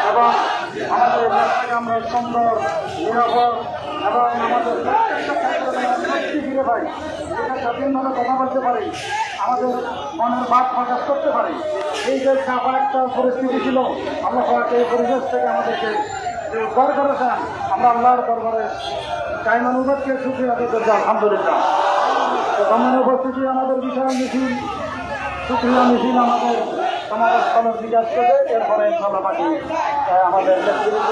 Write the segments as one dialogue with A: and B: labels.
A: এবং আমাদের দেশটাকে আমরা সুন্দর নিরাপদ এবং আমাদের ফিরে পাই, যেটা স্বাধীনভাবে কথা বলতে পারি, আমাদের মনের ভাব প্রকাশ করতে পারি। এই যে চাপা একটা পরিস্থিতি ছিল, আল্লাহ এই পরিবেশ থেকে আমাদেরকে উদ্ধার করেছেন। আমরা আল্লাহর দরবারে কায়মান উম্মতকে শুকরিয়া আদায় করছি, আলহামদুলিল্লাহ। তো সামনে উপস্থিতি আমাদের বিশাল মিছিল, শুকরিয়া মিছিল আমাদের সমাজস্থলের বিকাশ করবে। এরপরে ইনশাআল্লাহ বাকি আমাদের নেতৃত্ব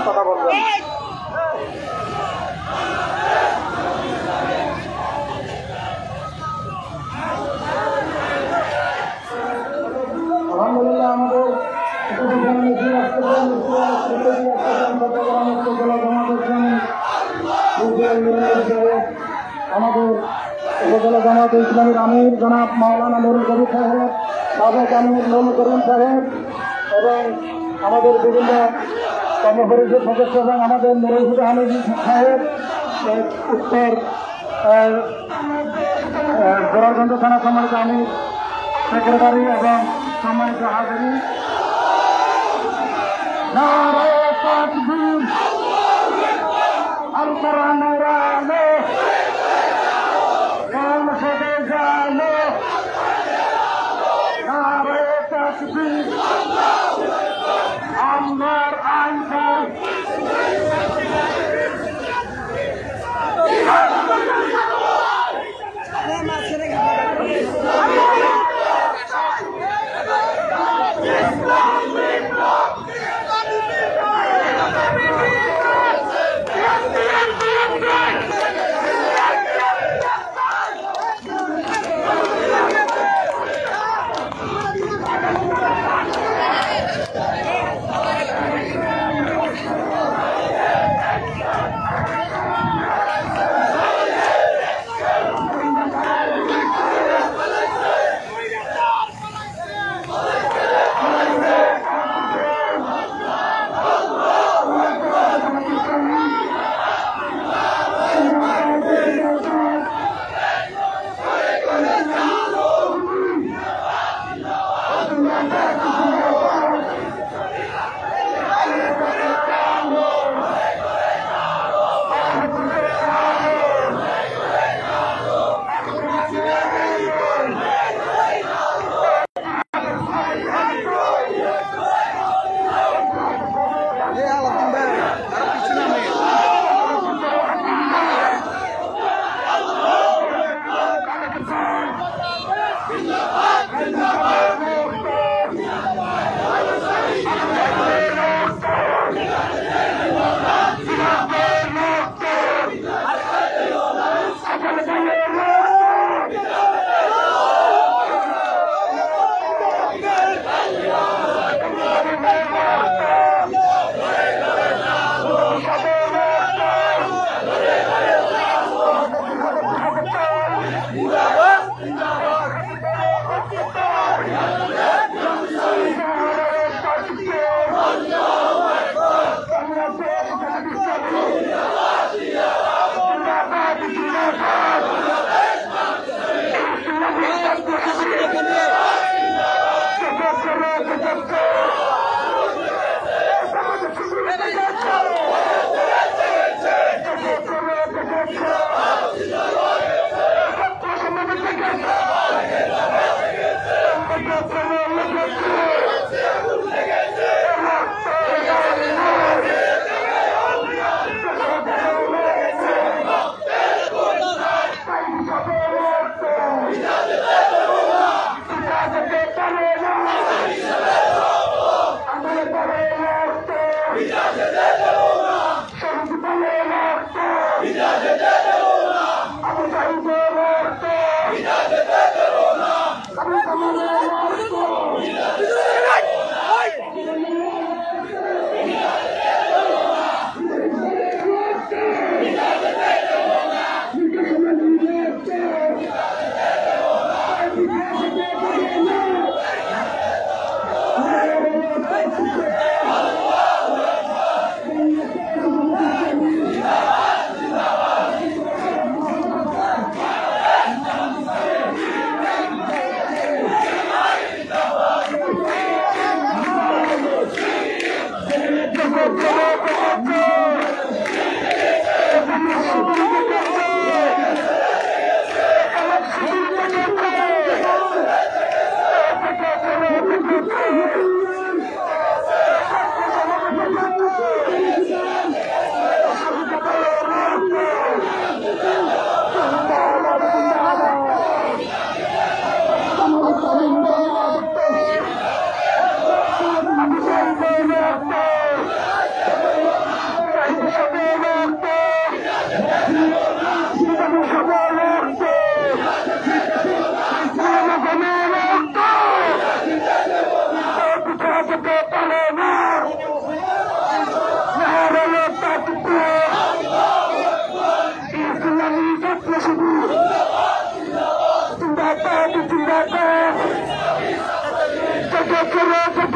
A: কথা বলবেন। আলহামদুলিল্লাহ আমাদের আমাদের উপজেলা জামায়াতে ইসলামীর আমির জনাব মাওলানা নুরুল কবির সাহেব, সাবেক আমির নুরুল করিম সাহেব এবং আমাদের বিভিন্ন কর্মপরিষদ সদস্য এবং আমাদের নুরুল হুদা হামিদ সাহেব, উত্তর গোরারগঞ্জ থানা সম্মানিত আমির সেক্রেটারি এবং সম্মানিত হাজির, নারায়ে তাকবীর, আল কোরআন আলো কোন সদে জানো, নারায়ে তাকবীর, আমার আইন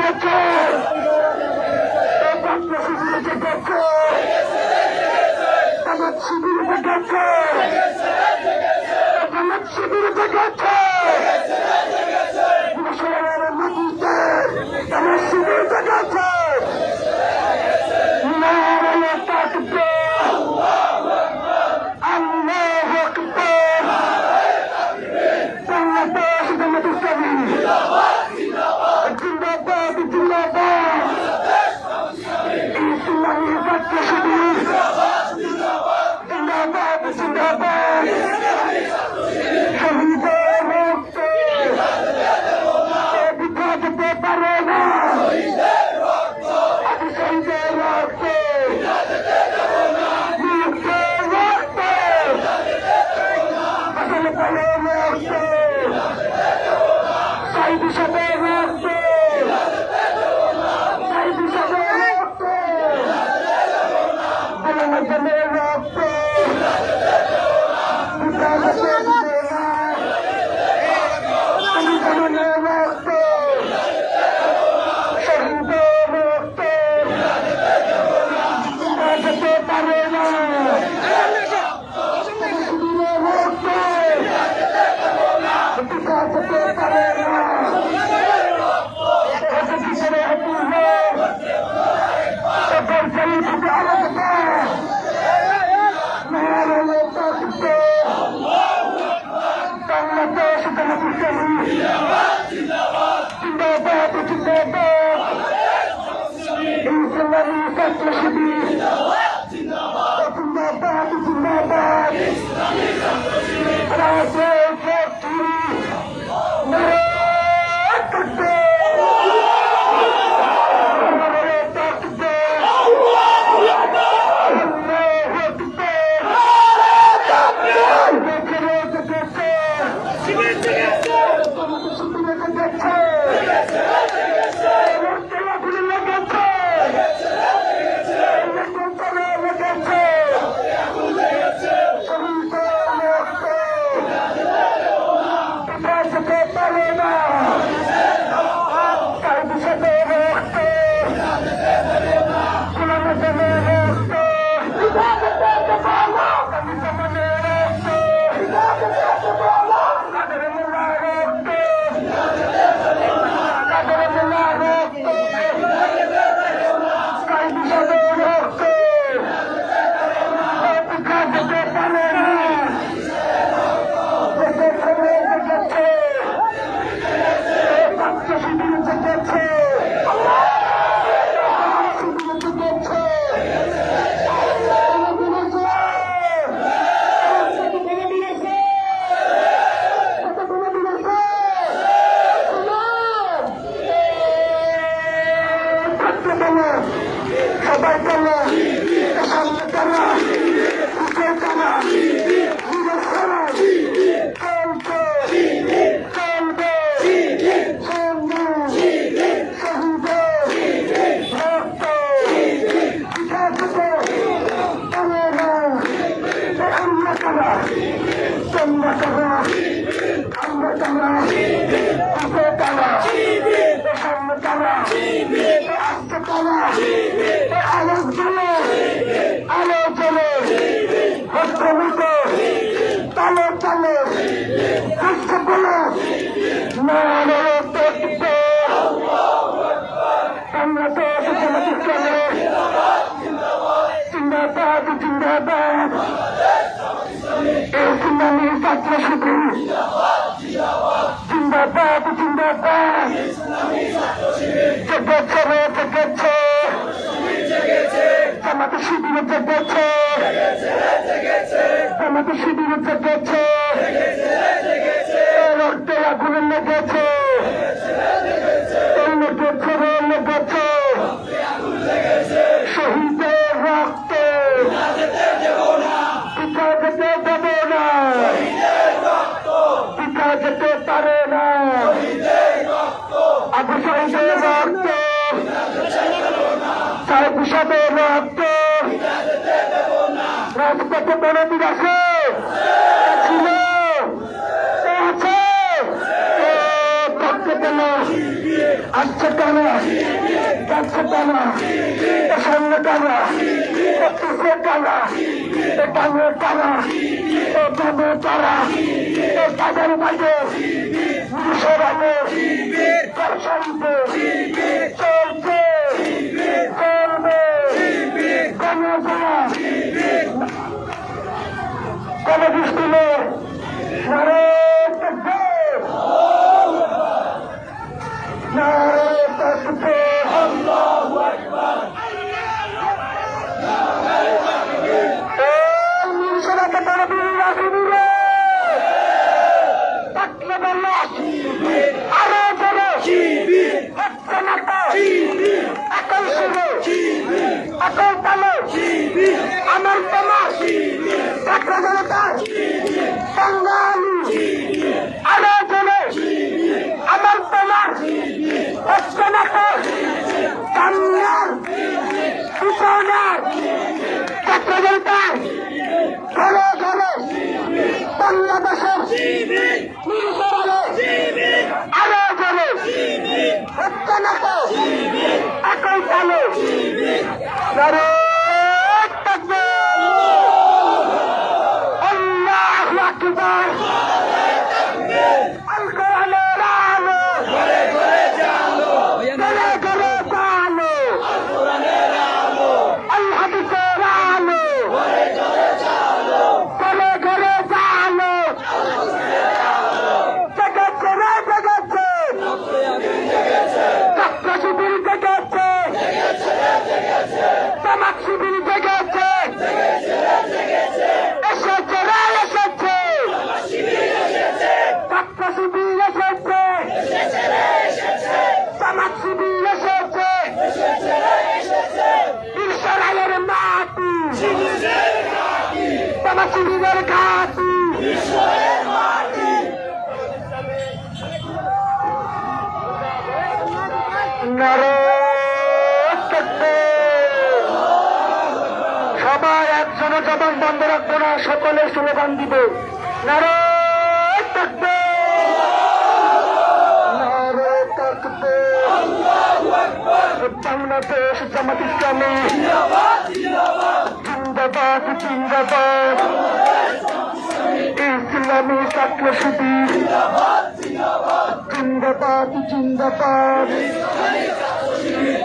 A: জেগেছে, ছাত্র শিবির জেগেছে, জামাত শিবির জেগেছে, জামাত শিবির জেগেছে, মুসলমানের মাটিতে জামাত শিবির জেগেছে। নারায়ে তাকবীর, আল্লাহু আকবার, বাংলাদেশ জামাত ইসলামী জিন্দাবাদ জিন্দাবাদ, ইসলামী ছাত্র শিবির জিন্দাবাদ জিন্দাবাদ, শহীদের রক্তে বিধা যেতে পারে না, শহীদের রক্তে মুক্তির রক্তে আসলে পালে রক্তে শহীদ হিসাবে রক্তে শহীদ হিসাবে রক্তে গোলামের জন্য রক্তে বিধা যেতে দিবে না, সংবিধানের রক্তে শহীদের রক্তে বিধা যেতে পারে না, শিবিরের রক্তে বিধা যেতে পারে না, কিসের হাতির এবার জমি থেকে আলাদা নারায়ে তাকবীর, বাংলাদেশ জামাত ইসলামী জিন্দাবাদ জিন্দাবাদ, ইসলামী ছাত্র শিবির জিন্দাবাদ জিন্দাবাদ, রাজের ফ্যাক্টরি নারায়ে তাকবীর, নারায়ে তাকবীর, আল্লাহু আকবার, দেখে দেখেছে শিবির জেগেছে, শিবির জেগেছে, রক্তের আগুনে লেগেছে, রক্তের লেগেছে, শহীদের রক্তে বিধা যেতে পারে না, শহীদ হিসেবে রক্তে গোলামের জন্য রক্তে বিধা যেতে দেবে না, সংবিধানের রক্তে বিধা যেতে দেবে না, কাদের মোল্লার রক্তে কাদের মোল্লার রক্তে শহীদ হিসেবে রক্তে বিধা যেতে পারে না, জেগেছে জেগেছে, ছাত্র শিবির জেগেছে, শিবির জেগেছে, সবাই চলো সামনে চলো পিছিয়ে চলো চলছে চলবে সামনে শহীদের রক্ত পিঠা থেকে চলে না, আমরা চলা তোমরা চলো আমরা চলা পিছিয়ে চলা সামনে চলা আসতে চলা আলো চলে আলো চলে হস্তমিতে তালে তালে কষ্ট বলে নারায়ে তাকবীর, বাংলাদেশ জামাত ইসলামী জিন্দাবাদ জিন্দাবাদ, ইসলামী ছাত্র শিবির জিন্দাবাদ জিন্দাবাদ, জেগেছে রে জেগেছে, জামাত শিবির জেগেছে, জামাত শিবির জেগেছে, রক্তে আগুনে লেগেছে, লেগেছে রে লেগেছে, শহীদের রক্তে পিঠা যেতে দেবে না, পিঠা যেতে পারে না, আবু শহীদের রক্তে সাহেব হিসাবের রক্তে রাজপথে মনোবির আছে ছিল আছে থাকতে পেল আসছে টানা, যাচ্ছে টানা, সামনে টানা, পিছিয়ে টানা, টানে টানা, টানে টানা, তাদের মাঝে পুলিশের আগে প্রশাসনকে চলছে, চলবে, গণজনা গণদৃষ্টিলে নারে তাকবীর, নারে তাকবীর, আল্লাহু আকবার। এই মিরসরাকে তাড়াতাড়ি রাখবি রে, থাকলে বললো আরো বলো হচ্ছে না তো একই শুরু একই তালে আমার তোমার ছাত্র জনতা বাঙালি আরো বলে আমার তোমার হচ্ছে না তো সামনের পিছনের ছাত্র জনতা ঘরে ঘরে বাংলাদেশের আরো বলে হচ্ছে না তো একই তালে নারে তাকবীর, আল্লাহু আকবার। আল কোরআনের আলো ঘরে ঘরে জালো, ঘরে ঘরে জালো, আল কোরআনের আলো, আল হাদিসের আলো ঘরে ঘরে জালো, ঘরে ঘরে জালো, আল হাদিসের আলো জেগেছে রে জেগেছে, ছাত্র শিবির জেগেছে, জামাত শিবির জেগেছে, এসেছে রে এসেছে, ছাত্র শিবির এসেছে, জামাত শিবির এসেছে, ইসরায়েলের মাটি, জামাত শিবিরের ঘাটি, নারে তাকবীর। সবাই একজনে জবান বন্ধ রাখবো না, সকলে স্লোগান দিব নারে তাকবীর, নারে তাকবীর, বাংলাদেশ জামাত ইসলামী জিন্দাবাদ জিন্দাবাদ, ইসলামী ছাত্র শিবির জিন্দাবাদ জিন্দাবাদ,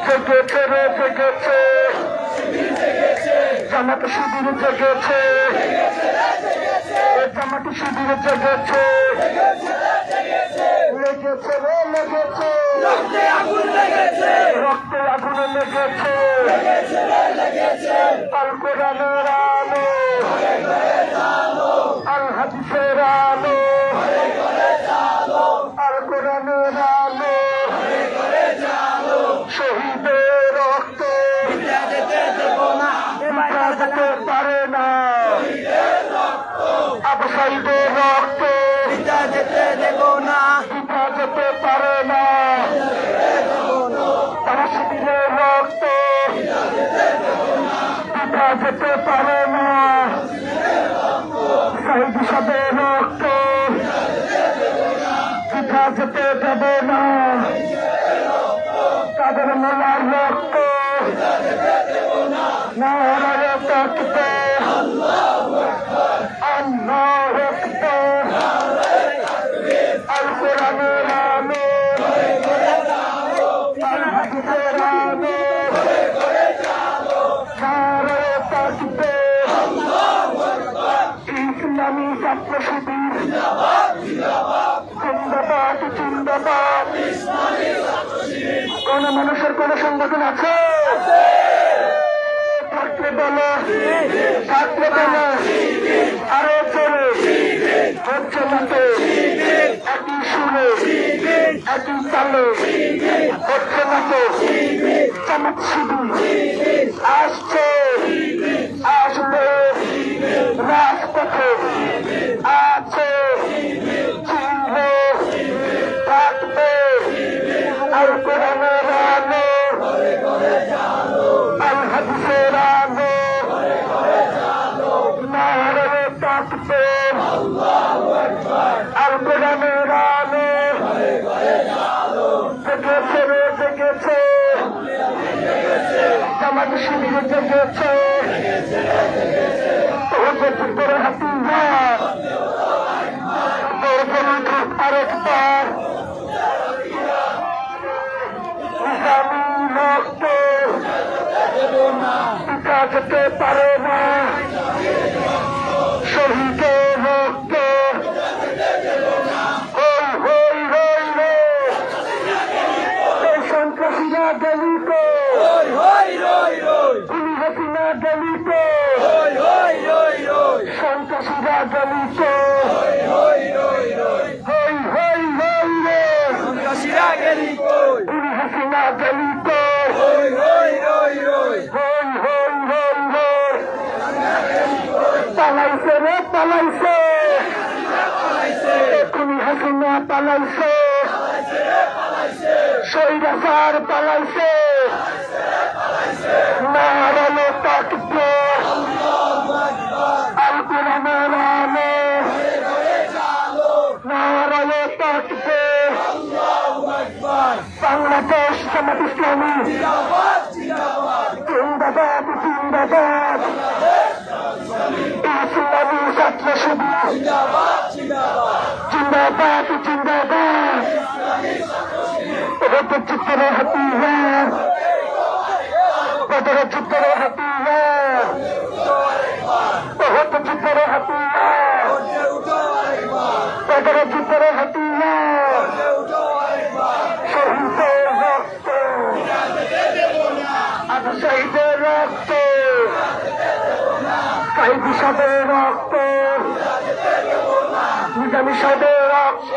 A: জেগেছে রে জেগেছে, জামাত শিবির জেগেছে, জামাত শিবির জেগেছে, লেগেছে রে লেগেছে, রক্তে আগুন লেগেছে, রক্তে আগুন লেগেছে, আল কোরআনের আলো, আল হাদিসের আলো, আল কোরআনের আলো, শহীদের রক্ত যেতে দেব না, যেতে পারে না, আবু সাইদের রক্ত যেতে দেব না, যেতে পারে না, তারা শিবিরের রক্ত যেতে পারে না, সাইদ সাহেবের রক্ত যেতে দেব না, কাদের মোল্লার রক্ত নারে তাকবীর, আল্লাহু আকবার, আল কোরআনের আলো, আল হাদিসের আলো, নারে তাকবীর, ইসলামী ছাত্র শিবির জিন্দাবাদ জিন্দাবাদ। কোন মানুষের কোন সংগঠন আছে থাকলে বলো, থাকলে বলো আরো চলে, হচ্ছে না তো একই সুরে একই তালে, হচ্ছে না তো জামাত শিবির আসছে, আসবে রাজপথে, আছে ছিল থাকবে, আল কোরআনের আলো, আল হাদিসের আলো, নারে তাকবীর, আল কোরআনের আলো, জেগেছে রে জিন্দাবাদ শিবিরে জেগেছে করে হাতিয়ার আরেকবার পিতা যেতে পারে না শহীদের রক্ত সন্ত্রাসীরা দলিত হাসিনা দলিত সন্ত্রাসীরা দলিত হাসিনা দলিত পালাইছে রে পালাইছে খুনি হাসিনা পালাইছে শৈরাচার পালাইছে নারালো তাকবে আল কোরআনের আলো নারালো তাকবে বাংলাদেশ জামাত ইসলামী জিন্দাবাদ জিন্দাবাদ ইসলামী ছাত্র শিবির জিন্দাবাদ জিন্দাবাদ চিত্রে হাতিয়ার চিত্রে হাতিয়ার চিত্রে হাতিয়ার চিত্রে হাতিয়ার শহীদের রক্ত আর শহীদের রক্ত কাইদি সাদের রক্ত নিজামী সাদের রক্ত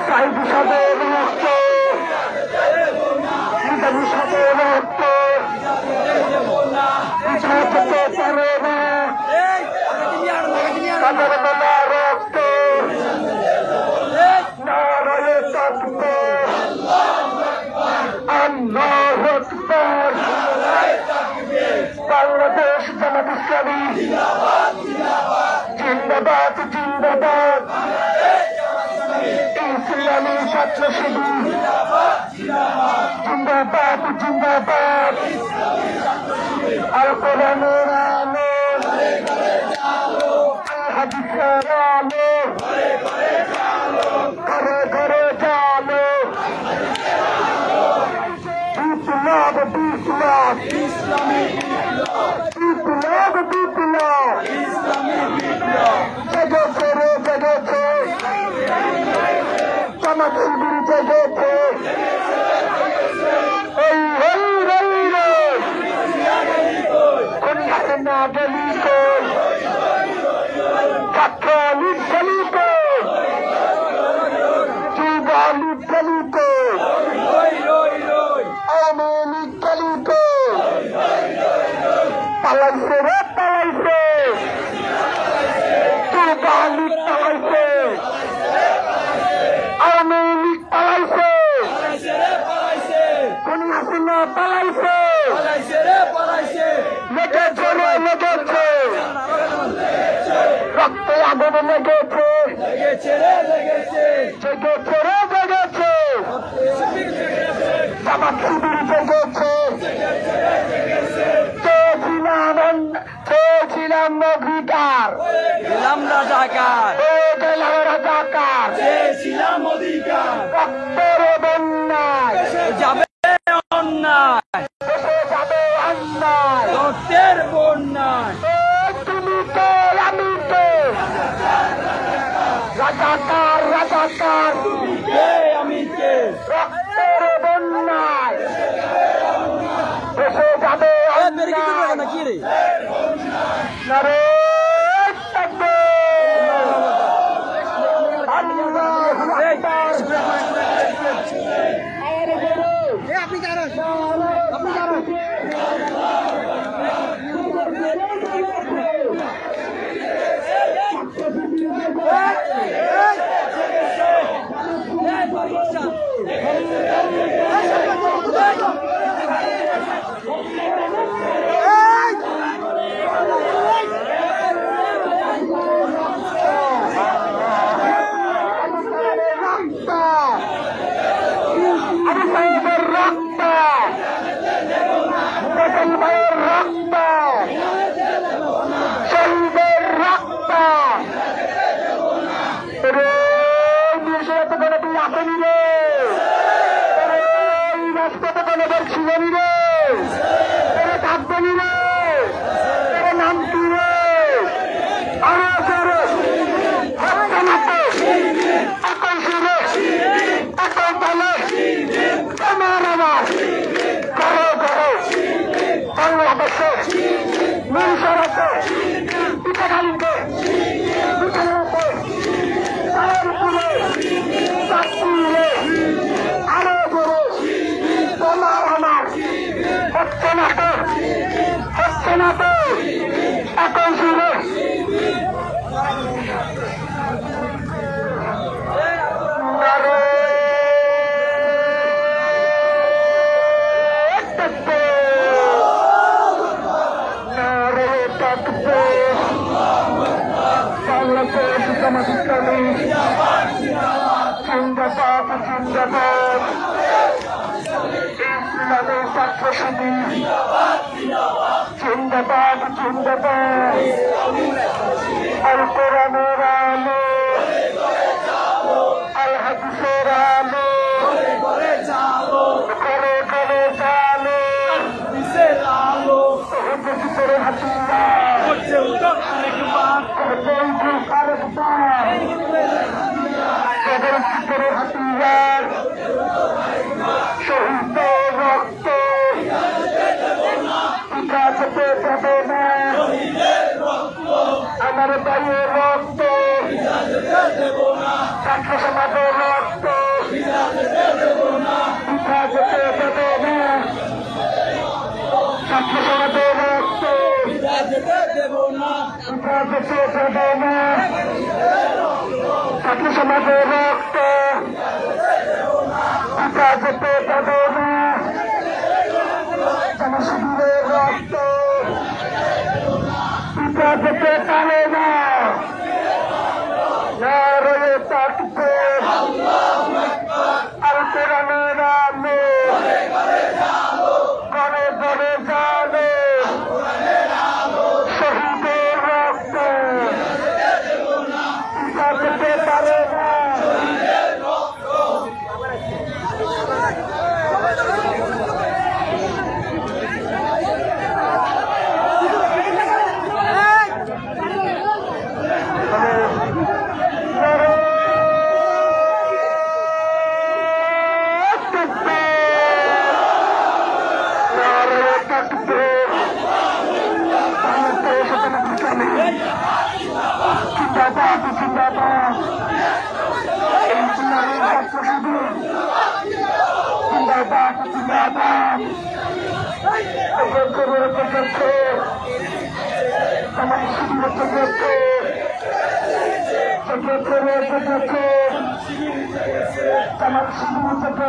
A: কাইদি সাদের রক্ত নিজামী সাদের রক্ত যেতে পারে না তাদের মেলা রক্ত নারায়ে তাকবীর আল্লাহু আকবার বাংলাদেশ জামাত ইসলামী জিন্দাবাদ জিন্দাবাদ ইসলামী ছাত্র শিবির জিন্দাবাদ জিন্দাবাদ আল কোরআনের আলো হাদিসের আলো ঘরে ঘরে জালো বিপ্লব বিপ্লব বিপ্লব বিপ্লব জেগেছে রে জেগেছে জামাত শিবির জেগেছে খুনি হাসিনা দলিত ছাত্রলীগ দলিত যুবলীগ দলিত আওয়ামী লীগ দলিত পালাইছে রে পালাইছে যুবলীগ পালাইছে আওয়ামী লীগ পালাইছে খুনি হাসিনা পালাইছে লেগেছে রে লেগেছে রক্তে আগুন লেগেছে জেগেছে রে জেগেছে জামাত শিবির জেগেছে চেয়েছিলাম অধিকার
B: দিলাম রাজাকার
A: গেলাম রাজাকার
B: চেয়েছিলাম অধিকার
A: রক্তের বন্যায়
B: যাবে অন্যায়
A: দেশে যাবে অন্যায়
B: রক্তের বন্যায়
A: তুমি কে আমি কে রাজাকার রাজাকার ঘরে ঘরে বাংলাদেশে মিরসরাতে পিঠাখালিতে পিঠাখালিতে তারপুরে চাঁদপুরে আরো করে তোমার আমার হচ্ছে না তো এখন শুনে ইসলামের ছাত্র শিবির জিন্দাবাদ জিন্দাবাদ আল কোরআনের আলো আল হাদিসের আলো ঘরে ঘরে জালো ভিতরে হাতিয়ার ভিতরে হাতিয়ার শহীদের রক্ত পিতা যেতে যাবে না আমার ভাইয়ের রক্ত ছাত্র সমাজের রক্ত পিতা যেতে যাবে না ছাত্র সমাজের রক্ত পিতা যেতে যাবে না ছাত্র সমাজের রক্ত পিতা যেতে যাবে না জনশিবিরের রক্ত পিতা যেতে পারে না নারায়ে তাকবীর আল কোরআনের আলো ঘরে ঘরে জালো শহীদের রক্ত পিতা যেতে পারে না জিন্দাবাদ জিন্দাবাদ ইসলামের ছাত্র শিবির জিন্দাবাদ জিন্দাবাদ আমার শিবিরের জেগেছে আমার শিবির জেগেছে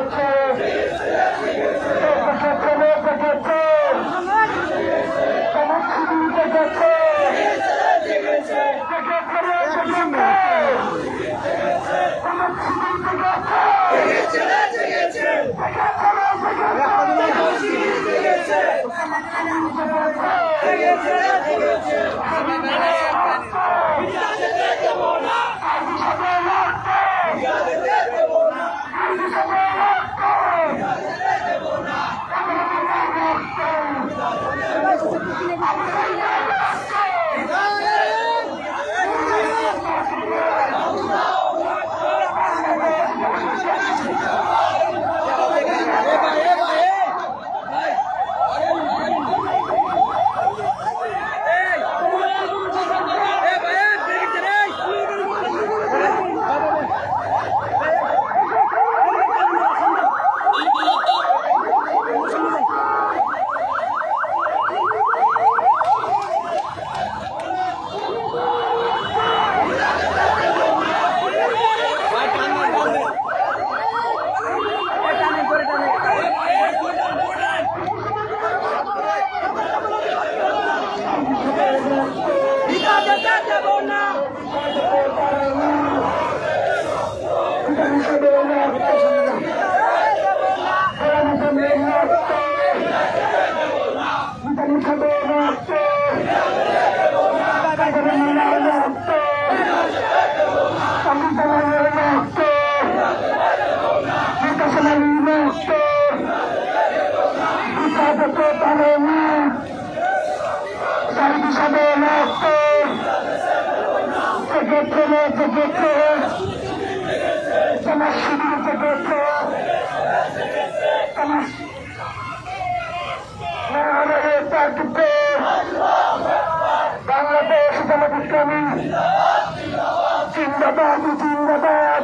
A: আমার শিবির জেগেছে জিন্দাবাদ জিন্দাবাদ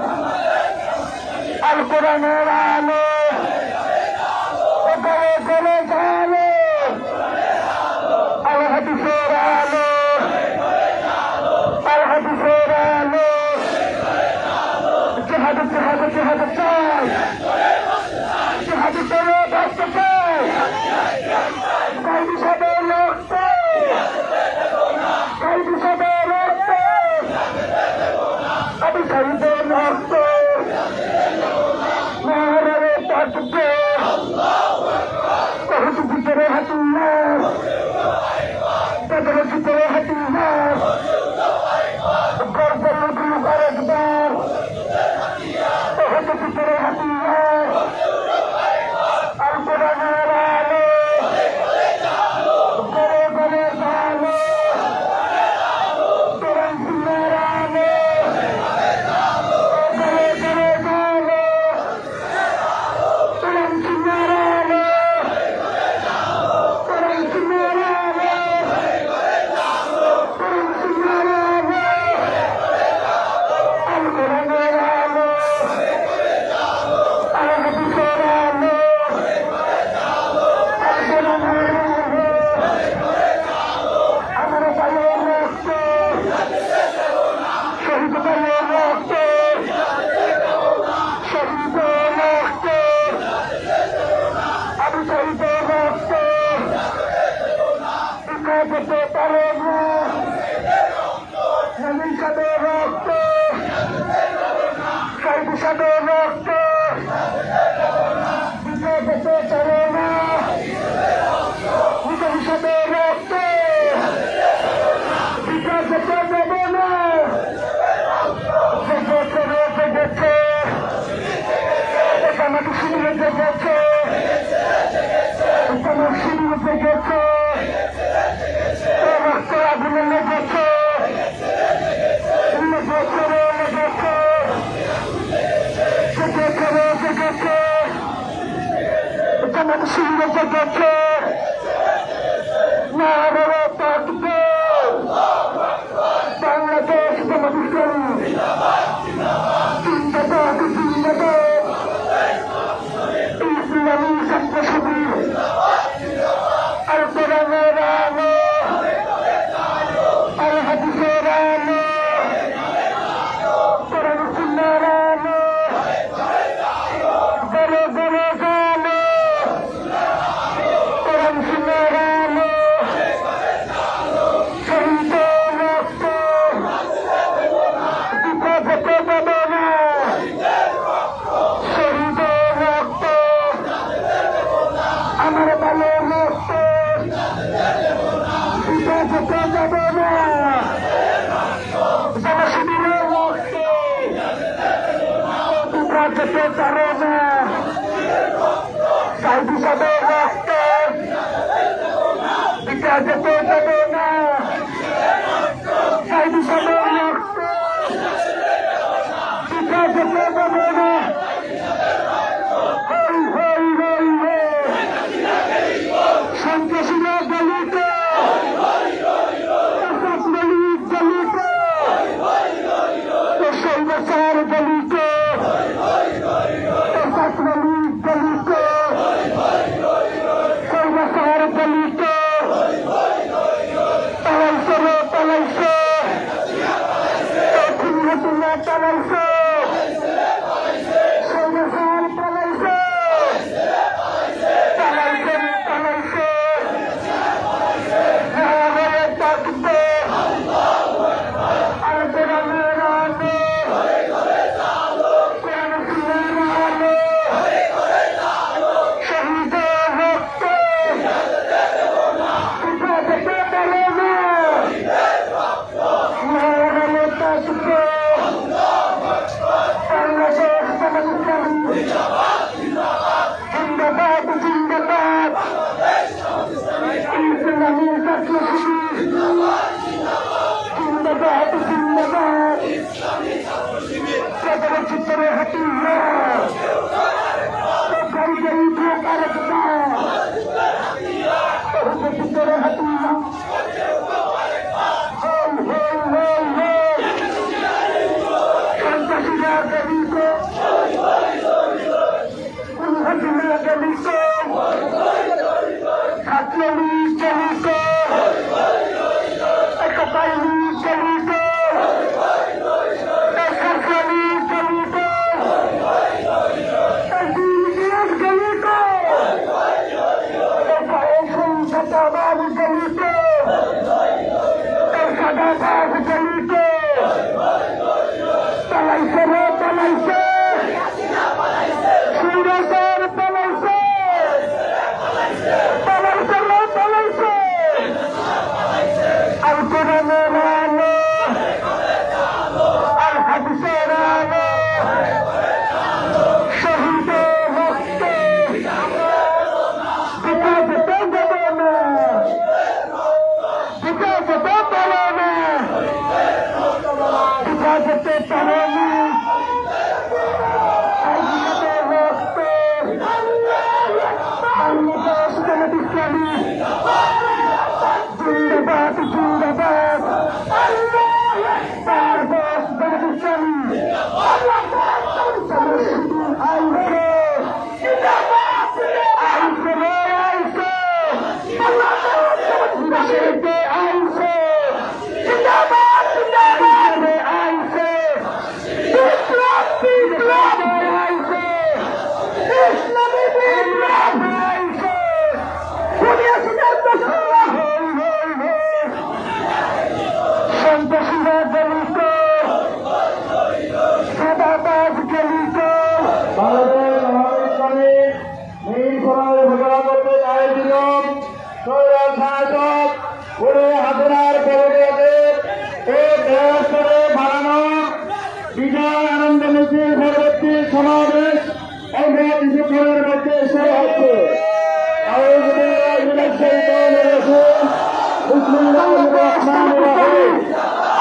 A: আল কোরআনের আলো গলে গলে আলো আল হাদিসের আলো আল হাদিসের আলো জিহাদ জিহাদ জিহাদ চাই জিহাদ করে বাঁচতে চাই কাইদি সাদের রক্ত কাইদি সাদের রক্ত আমি শহীদের রক্ত নারে তাকবীর বহুত ভিতরে হাতুল্লাহ তাদের ভিতরে হাতুল্লাহ গর্বের লোক আরেকবার বহুত ভিতরে হাতুল্লাহ আল কোরআনের আলো গলে গলে আলো কোরআন সুন্নাহর আলো গলে গলে আলো কোরআন সুন্নাহর আলো কোরআন সুন্নাহর আলো কোরআন সুন্নাহর আলো আল কোরআনের আলো আল হাদিসের আলো আল কোরআনের আলো আমার ভাইয়ের রক্ত শহীদ ভাইয়ের রক্ত শহীদের রক্ত আমি শহীদের রক্ত পিতা যেতে পারে না নবী সাদের রক্ত শহীদ সাদের রক্ত পিতা যেতে পারে না নবী সাদের রক্ত পিতা যেতে দেবে না জেগেছে রে জেগেছে আমাকে শিবিরে জেগেছে আমার শিবিরে জেগেছে রক্ত আগুনে লেগেছে লেগেছে রে লেগেছে জেগেছে রে জেগেছে আমাকে শিবিরে জেগেছে নারে তাকবীর বাংলাদেশ জামাত ইসলামী জিন্দাবাদ জিন্দাবাদ ইসলামী ছাত্র শিবির আল কোরআনের আলো আল হাদিসের আলো কোরআন সুন্নাহর আলো গলে গলে আলো কোরআন সুন্নাহর আলো শহীদের রক্ত পিতা যেতে দেবে না শহীদের রক্ত আমার ভাইয়ের রক্ত পিতা যেতে দেবে না জনশিবিরের রক্ত পিতা যেতে পারে না সাইদি সাদের রক্ত পিতা যেতে দেবে না সাইদি সাদের রক্ত পিতা যেতে দেবে না হই হই হই হই সন্ত্রাসীরা দলিত মালিক দলিত সৈন্যসার দলিত মালিক দলিত সৈন্যসার দলিত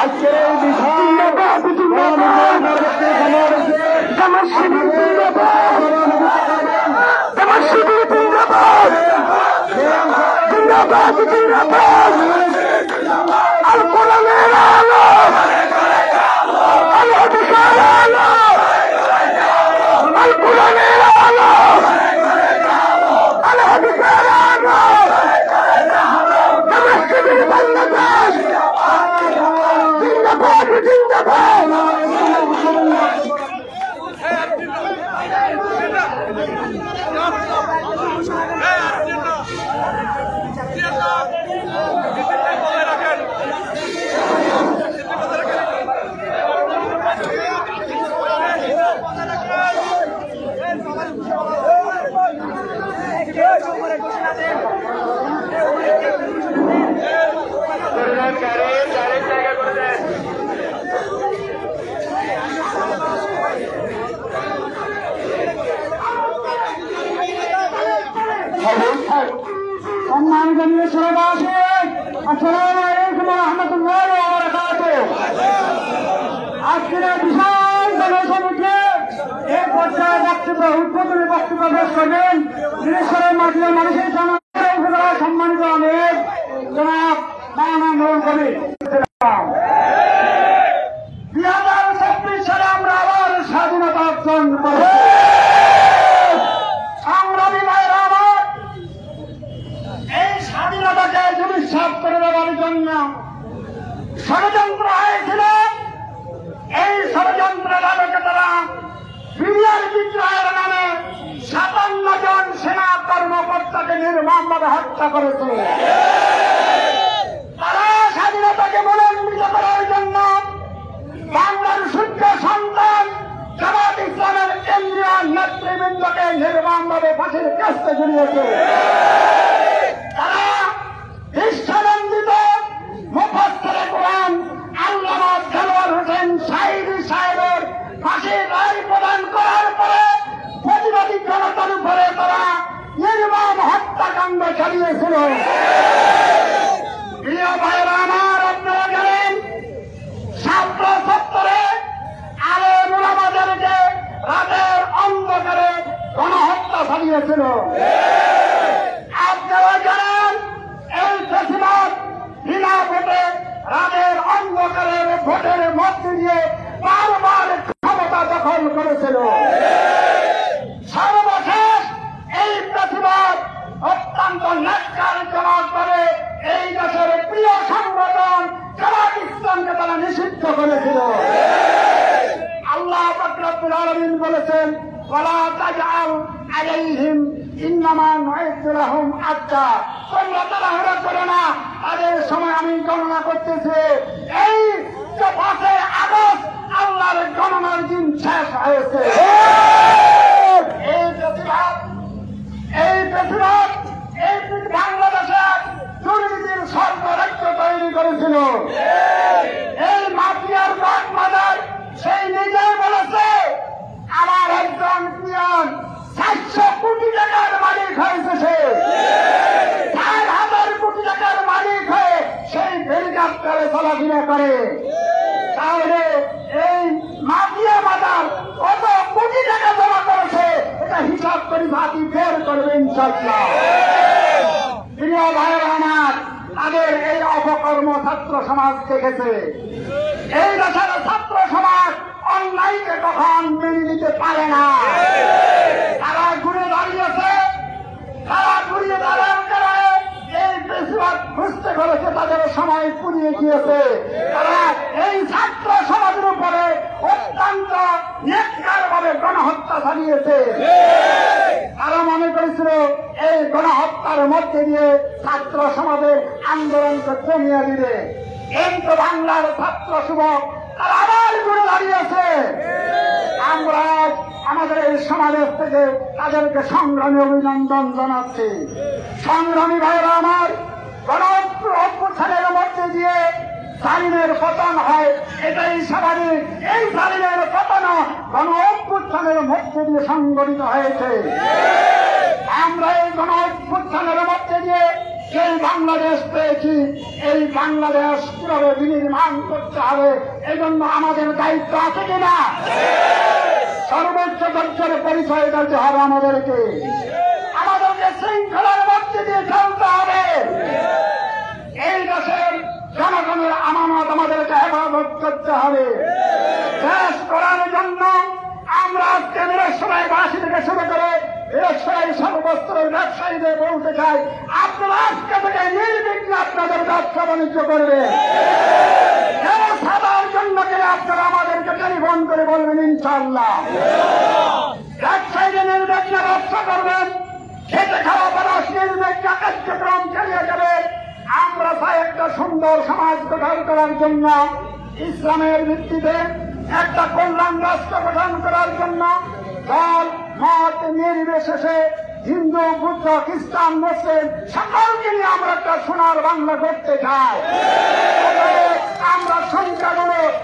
A: আজকের এই বিশাল সম্মানিত নিরসনবাসী, আসসালামু আলাইকুম ওয়া রাহমাতুল্লাহি ওয়া বারাকাতুহু। আজকের বিশাল জনসমুদ্রে এই পর্যায়ে বক্তব্য উদ্বোধনী বক্তব্য পেশ করবেন নিরসনের মাধ্যমে মানুষের সম্মানিত আমির জনাব মাওলানা নুরুল কবির। 2026 সালে আমরা আবার স্বাধীনতা অর্জন করেছি। সংগ্রামী ভাইরা আমার, এই স্বাধীনতাকে দুলিশ্বাস করে দেওয়ার জন্য ষড়যন্ত্র হয়েছিল। এই ষড়যন্ত্রের আলোকে তারা বিডিআর বিদ্রোহের নামে 57 জন সেনা কর্মকর্তাকে নির্মমভাবে হত্যা করেছে। তারা স্বাধীনতাকে মনোনীত করার জন্য বাংলার সূর্য সন্তান জামাত ইসলামের কেন্দ্রীয় নেতৃবৃন্দকে নির্মমভাবে ফাঁসির কাস্তে ঝুলিয়েছে। তারা বিশ্বনন্দিত মুফাসসিরে কোরআন আল্লামা দেলোয়ার হোসেন সাঈদী সাহেবের ফাঁসির রায় প্রদান করার পরে প্রতিবাদী জনতার উপরে তারা নির্মম হত্যাকাণ্ড চালিয়েছিল। প্রিয় ভাইরা আমার, আপনারা জানেন ছাত্র সত্তরে আলেম ওলামাদেরকে রাতের অন্ধকারে গণহত্যা চালিয়েছিল। আপনারা জানেন এই ফেসিবাদ বিনা ভোটে রাতের অন্ধকারের ভোটের মধ্যে দিয়ে বারবার ক্ষমতা দখল করেছিল। সর্বশেষ এই ফেসিবাদ অত্যন্ত ন্যাক্কারজনক ভাবে এই দেশের প্রিয় সংগঠন জামাত ইসলামকে তারা নিষিদ্ধ করেছিল। আল্লাহ পাক রব্বুল আলামিন বলেছেন, ওয়ালা তাজআল আলাইহিম ইন্নামা নু'ইদ্দু লাহুম আদ্দা। তোমরা তাড়াহুড়া করো না, তাদের সময় আমি গণনা করতেছি। এই যে 5 আগস্ট আল্লাহর গণনার দিন শেষ হয়েছে। এই বাংলাদেশে দুর্নীতির সর্বরাজ্য তৈরি করেছিল। এই মাফিয়ার বাগমাদার সেই নিজেই বলেছে, আমার একজন পিয়ন 400 কোটি টাকার মালিক হয়েছে। সে 4,000 কোটি টাকার মালিক হয়ে সেই হেলিকপ্টারে চলাফেরা করে। তাহলে এই মাফিয়া মাদার কত কোটি টাকা জমা করেছে এটা হিসাব করে বাকি বের করবে ইনশাআল্লাহ। প্রিয় ভাইয়েরা আমার, তাদের এই অপকর্ম ছাত্র সমাজ দেখেছে। এই দেশের ছাত্র সমাজ অন্যায়কে কখন মেনে নিতে পারে না। তারা ঘুরে দাঁড়িয়েছে, তারা ঘুরিয়ে দাঁড়ান করে এই বেশিরভাগ বুঝতে করেছে তাদের সময় পুড়িয়ে গিয়েছে। তারা এই ছাত্র সমাজের উপরে অত্যন্ত নির্বিচারভাবে গণহত্যা চালিয়েছে। তারা মনে করেছিল এই গণহত্যার মধ্যে দিয়ে ছাত্র সমাজের আন্দোলনকে কমিয়ে দিবে, কিন্তু বাংলার ছাত্র যুবক তারা আবার ঘুরে দাঁড়িয়েছে। আমরা আমাদের এই সমাবেশ থেকে তাদেরকে সংগ্রামী অভিনন্দন জানাচ্ছি। সংগ্রামী ভাইরা আমার, গণঅভ্যুত্থানের মধ্যে দিয়ে জালিমের পতন হয়, এটাই স্বাভাবিক। এই জালিমের পতন গণঅভ্যুত্থানের মধ্যে দিয়ে সংগঠিত হয়েছে। আমরা এই গণঅভ্যুত্থানের মধ্যে দিয়ে সেই বাংলাদেশ পেয়েছি, এই বাংলাদেশ কিভাবে বিনির্মাণ করতে হবে এই জন্য আমাদের দায়িত্ব আছে কিনা? সর্বোচ্চ ধৈর্যের পরিচয় দিতে হবে আমাদেরকে শৃঙ্খলার মধ্যে দিয়ে চলতে হবে। এই দেশের জনগণের আমানত আমাদেরকে হেফাজত করতে হবে। দেশ করার জন্য আমরা আজকে নিরসরাইবাসী থেকে শুরু করে নিরসরাই সর্বস্তরের ব্যবসায়ীদের বলতে চাই, আপনারা আজকে থেকে নির্বিঘ্নে আপনাদের ব্যবসা বাণিজ্য করবেন। সাদার জন্য আপনারা আমাদেরকে টেলিফোন করে বলবেন ইনশাআল্লাহ। ব্যবসায়ীদের নির্বিঘ্নে ব্যবসা করবেন, খেতে খাওয়া মানুষ নির্বিঘ্নে কার্যক্রম চালিয়ে যাবে। আমরা চাই একটা সুন্দর সমাজ গঠন করার জন্য, ইসলামের ভিত্তিতে একটা কল্যাণ রাষ্ট্র গঠন করার জন্য দল মত নির্বিশেষে হিন্দু, বুদ্ধ, খ্রিস্টান, মুসলিম সকলকে নিয়ে আমরা একটা সোনার বাংলা করতে চাই। আমরা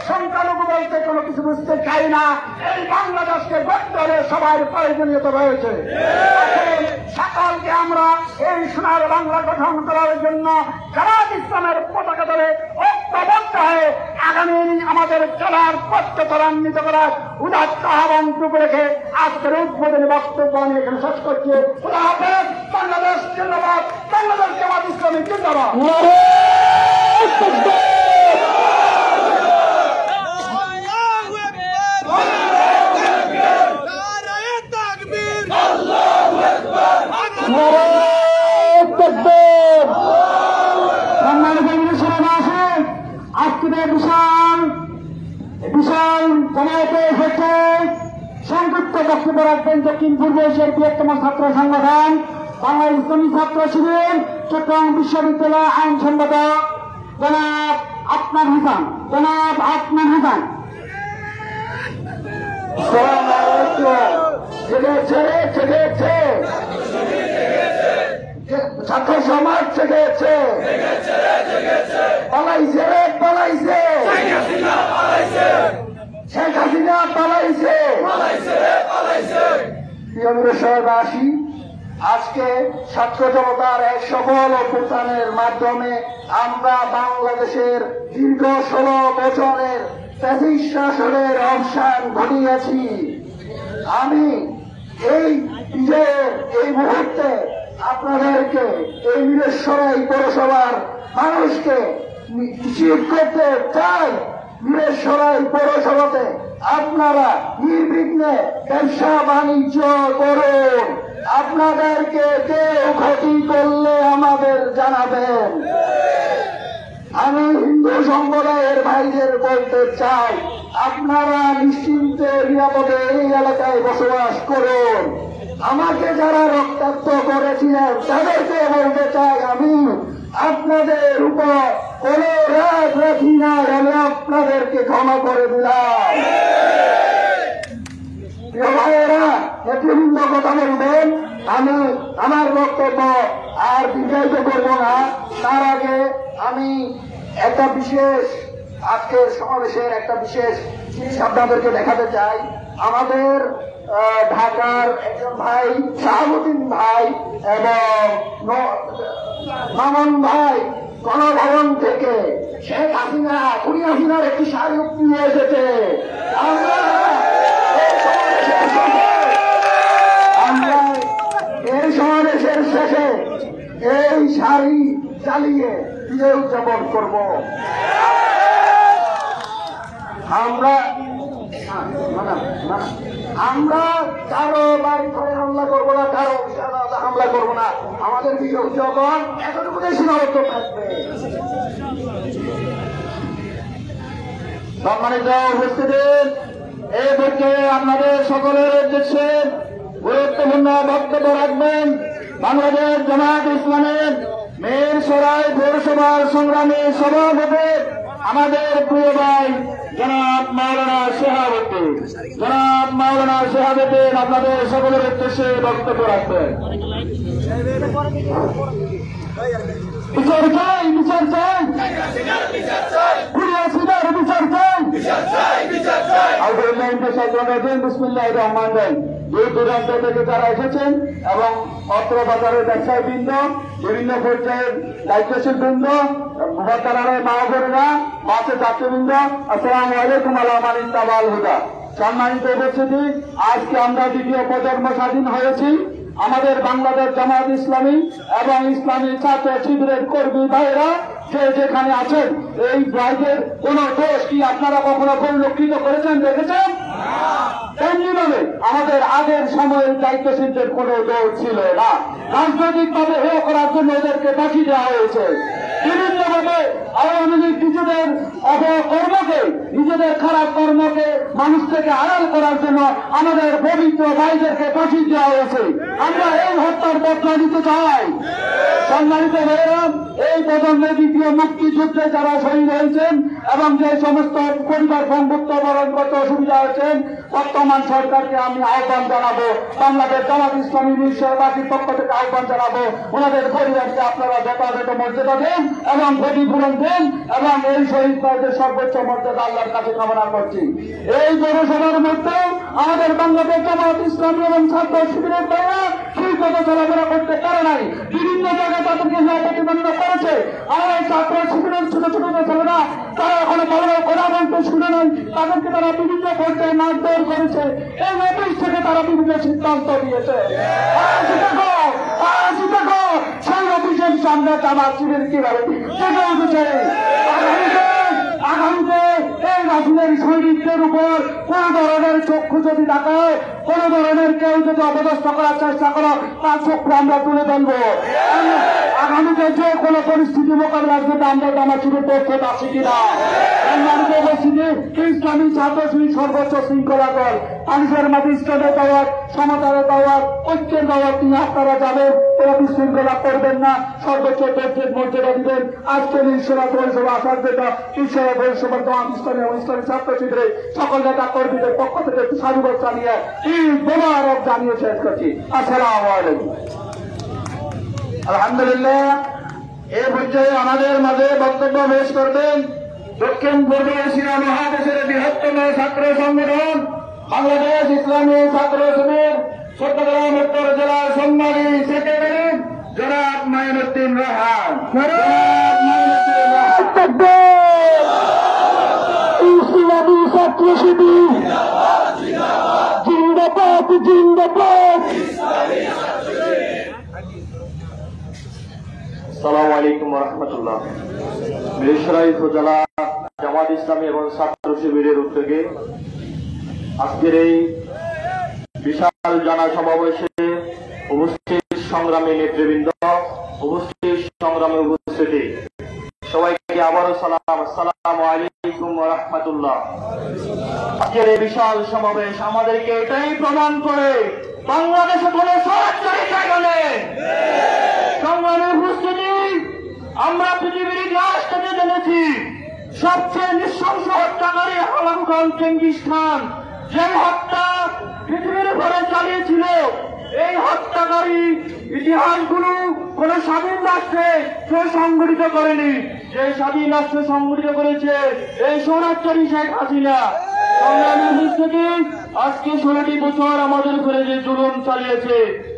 A: সংখ্যালঘু বলতে কোনো কিছু বুঝতে চাই না। এই বাংলাদেশকে গড়তে হলে সবার প্রয়োজনীয়তা রয়েছে। সকলকে আমরা এই সোনার বাংলা গঠন করার জন্য জামাত ইসলামের পতাকা ধরে ঐক্যবদ্ধ হয়ে আগামী আমাদের চলার পথকে ত্বরান্বিত করার উদাত্ত আহ্বানটুকু রেখে আজকের উদ্বোধনী বক্তব্য আমি এখানে শেষ করছি। খোদা হাফেজ। বাংলাদেশ জিন্দাবাদ। বাংলাদেশ জামাত ইসলামী জিন্দাবাদ। আজকে বিশাল জমায়েতে এসেছে সংযুক্ত বক্তব্য রাখবেন দক্ষিণ পূর্ব এশিয়ার বৃহত্তম ছাত্র সংগঠন বাংলা ইসলামী ছাত্র শিবির চট্টগ্রাম বিশ্ববিদ্যালয় আইন সম্পাদক জনাব আদনান হাসান। ছাত্র সমাজ জেগেছে, পালাইছে শেখ হাসিনা পালাইছে। প্রিয়বাসী, আজকে ছাত্র জনতার এক সফল অভ্যুত্থানের মাধ্যমে আমরা বাংলাদেশের দীর্ঘ 16 বছরের ফ্যাসিস্ট শাসনের অবসান ঘটিয়েছি। আমি এই বিজয়ের এই মুহূর্তে আপনাদেরকে এই মিরেশ্বরাই পৌরসভার মানুষকে নিশ্চিত করতে চাই, মিরেশ্বরাই পৌরসভাতে আপনারা নির্বিঘ্নে ব্যবসা বাণিজ্য করুন। আপনাদেরকে কেউ ক্ষতি করলে আমাদের জানাবেন। আমি হিন্দু সম্প্রদায়ের ভাইদের বলতে চাই, আপনারা নিশ্চিন্তে নিরাপদে এই এলাকায় বসবাস করুন। আমাকে যারা রক্তাক্ত করেছিলেন তাদেরকে বলতে চাই, আমি আপনাদের উপর কোন রাগ রাখি না, আমি আপনাদেরকে ক্ষমা করে দিলাম। ভাইয়েরা নেতৃবৃন্দ কথা বলবেন, আমি আমার বক্তব্য আর দীর্ঘায়িত করব না। তার আগে আমি একটা বিশেষ আজকের সমাবেশের একটা বিশেষ জিনিস আপনাদেরকে দেখাতে চাই। আমাদের ঢাকার একজন ভাই শাহাবুদ্দিন ভাই এবং মামুন ভাই গণভবন থেকে শেখ হাসিনা খুনি হাসিনার একটি শাড়ি নিয়ে এসেছে। আমরা এই সমাবেশের শেষে এই শাড়ি চালিয়ে বিজয় উদযাপন করব। আমরা কারো বাড়ি ঘরে হামলা করবো না, কারো হামলা করবো না। আমাদের বিজয় উদযাপন এতটুকুতে সীমাবদ্ধ থাকবে। সম্মানিত উপস্থিতি, এই পর্যায়ে আপনাদের সকলের উদ্দেশ্যে গুরুত্বপূর্ণ বক্তব্য রাখবেন বাংলাদেশ জামাত ইসলামের মিরসরাই পৌরসভার সংগ্রামী সভাপতি আমাদের প্রিয় ভাই জনাব মাওলানা শেহাবুদ্দিন আপনাদের সকলের উদ্দেশ্যে বক্তব্য রাখবেন। বিচার চাই, বিচার চাই, খুনি হাসিনার বিচার চাই। বিসমিল্লাহির রহমানির রহিম। দূর দূরান্ত থেকে যারা এসেছেন এবং অত্র বাজারের ব্যবসায়ী বৃন্দ, বিভিন্ন পর্যায়ের দায়িত্বশীল বৃন্দ, ভোটারের মা বোনেরা, বাসের যাত্রীবৃন্দ, আসসালামু আলাইকুম আল হুদা। সম্মানিত উপস্থিতি, আজকে আমরা দ্বিতীয় প্রজন্ম স্বাধীন হয়েছি। আমাদের বাংলাদেশ জামায়াত ইসলামী এবং ইসলামী ছাত্র শিবিরের কর্মী ভাইরা যে যেখানে আছেন, এই ভাইদের কোন দোষ কি আপনারা কখনো পরিলক্ষিত করেছেন, দেখেছেন? তেমনিভাবে আমাদের আগের সময়ের দায়িত্বশীলদের কোনো দোষ ছিল না। রাজনৈতিকভাবে হেয় করার জন্য ওদেরকে ফাঁসি দেওয়া হয়েছে। বিভিন্নভাবে আওয়ামী লীগ নিজেদের অপকর্মকে, নিজেদের খারাপ কর্মকে মানুষ থেকে আড়াল করার জন্য আমাদের পবিত্র ভাইদেরকে ফাঁসি দেওয়া হয়েছে। আমরা এই হত্যার বদলা নিতে চাই। সম্মানিত ভাইয়েরা, এই প্রজন্মের দ্বিতীয় মুক্তিযুদ্ধে যারা শহীদ হয়েছেন এবং যে সমস্ত পরিবার বন্ধুত্ব বরণ করতে অসুবিধা হয়েছেন, বর্তমান সরকারকে আমি আহ্বান জানাবো, বাংলাদেশ জামাত ইসলামী বিশ্ববাসীর পক্ষ থেকে আহ্বান জানাবো, ওনাদের পরিবারকে আপনারা যথাযথ মর্যাদা দেন এবং ক্ষতিপূরণ দেন এবং এই শহীদ ভাইদের সর্বোচ্চ মর্যাদা আল্লাহর কাছে কামনা করছি। এই জনসভার মধ্যে আমাদের বাংলাদেশ জামাত ইসলামী এবং ছাত্র শিবিরের ভাইরা ঠিকমতো চলাফেরা করতে পারে নাই, বিভিন্ন জায়গায় তাদেরকে প্রতিবন্ধক করেছে। আমার এই ছাত্র শিবিরের ছোট ছোট ছেলেরা তারা এখনো বড় কথা বলতে শুনে নাই, তাদেরকে তারা বিভিন্ন পর্যায়ে মারধর করেছে। এই অফিস থেকে তারা বিভিন্ন সিদ্ধান্ত দিয়েছে। সেই অফিসের সামনে জামাত শিবির কিভাবে জেগে উঠেছে। আগামীতে এই রাজুলের সৈনিকদের উপর কোন ধরনের চক্ষু যদি দেখায়, কোন ধরনের কেউ যদি অপদস্থ করার চেষ্টা করো, তার চক্ষু আমরা তুলে ধরবো। আগামীতে যে কোনো পরিস্থিতি মোকাবিলার জন্য আমরা জামাত শিবির প্রস্তুত আছি কিনা। সম্মানিত উপস্থিতি, ইসলামী ছাত্র শিবির সর্বোচ্চ শৃঙ্খলা দল, মানুষের মাঝে ইসলামের দাওয়াত, সমতার দাওয়াত, ঐক্যের দাওয়াত নিয়ে আপনারা যাবেন, কোনো বিশৃঙ্খলা করবেন না, সর্বোচ্চ দর্জের মর্যাদা দিবেন। আজকের ঈশ্বরা পরিষেবা আসার জন্য ঈশ্বরা পরিষেবার জামাত ইসলামী এবং ইসলামী ছাত্র শিবিরের সকল নেতা কর্মীদের পক্ষ থেকে সাধুবাদ জানিয়ে ঈদ মোবারক জানিয়ে শেষ করছি। আসসালামু আলাইকুম। আলহামদুলিল্লাহ, এই পর্যায়ে আমাদের মাঝে বক্তব্য পেশ করবেন দক্ষিণ পূর্ব এশিয়া মহাদেশের বৃহত্তম ছাত্র সংগঠন বাংলাদেশ ইসলামী ছাত্র শিবির চট্টগ্রাম উত্তর জেলার সম্মানী সেক্রেটারি জনাব মাইনুদ্দিন রায়হান। ইসলামী ছাত্র শিবির জিন্দাবাদ, জিন্দাবাদ। আসসালামু আলাইকুম ওয়া রাহমাতুল্লাহ। মিরসরাই উপজেলা জামাত ইসলামী এবং ছাত্র শিবিরের উদ্যোগে আজকের এই বিশাল জানা সমাবেশে উপস্থিত সংগ্রামী নেতৃবৃন্দ, উপস্থিত সংগ্রামী উপস্থিতি, সবাইকে আবারও সালাম, আসসালামু আলাইকুম ওয়া রাহমাতুল্লাহ। আজকের এই বিশাল সমাবেশ আমাদেরকে এটাই প্রমাণ করে বাংলাদেশে কোনো সরকারি জায়গা নেই। সংগ্রামী উপস্থিতি, আমরা পৃথিবীর ইতিহাস থেকে জেনেছি সবচেয়ে নৃশংস হত্যাকারী হলাম চেঙ্গিস খান। যে হত্যা পৃথিবীর উপরে চালিয়েছিল, এই হত্যাকারী ইতিহাসগুলো কোন স্বাধীন রাষ্ট্রে সে সংগঠিত করেনি। যে স্বাধীন রাষ্ট্রে সংগঠিত করেছে এই স্বৈরাচারী শেখ হাসিনা। সংগ্রামী উপস্থিতি, আজকে 16টি বছর আমাদের উপরে যে জুলুম চালিয়েছে,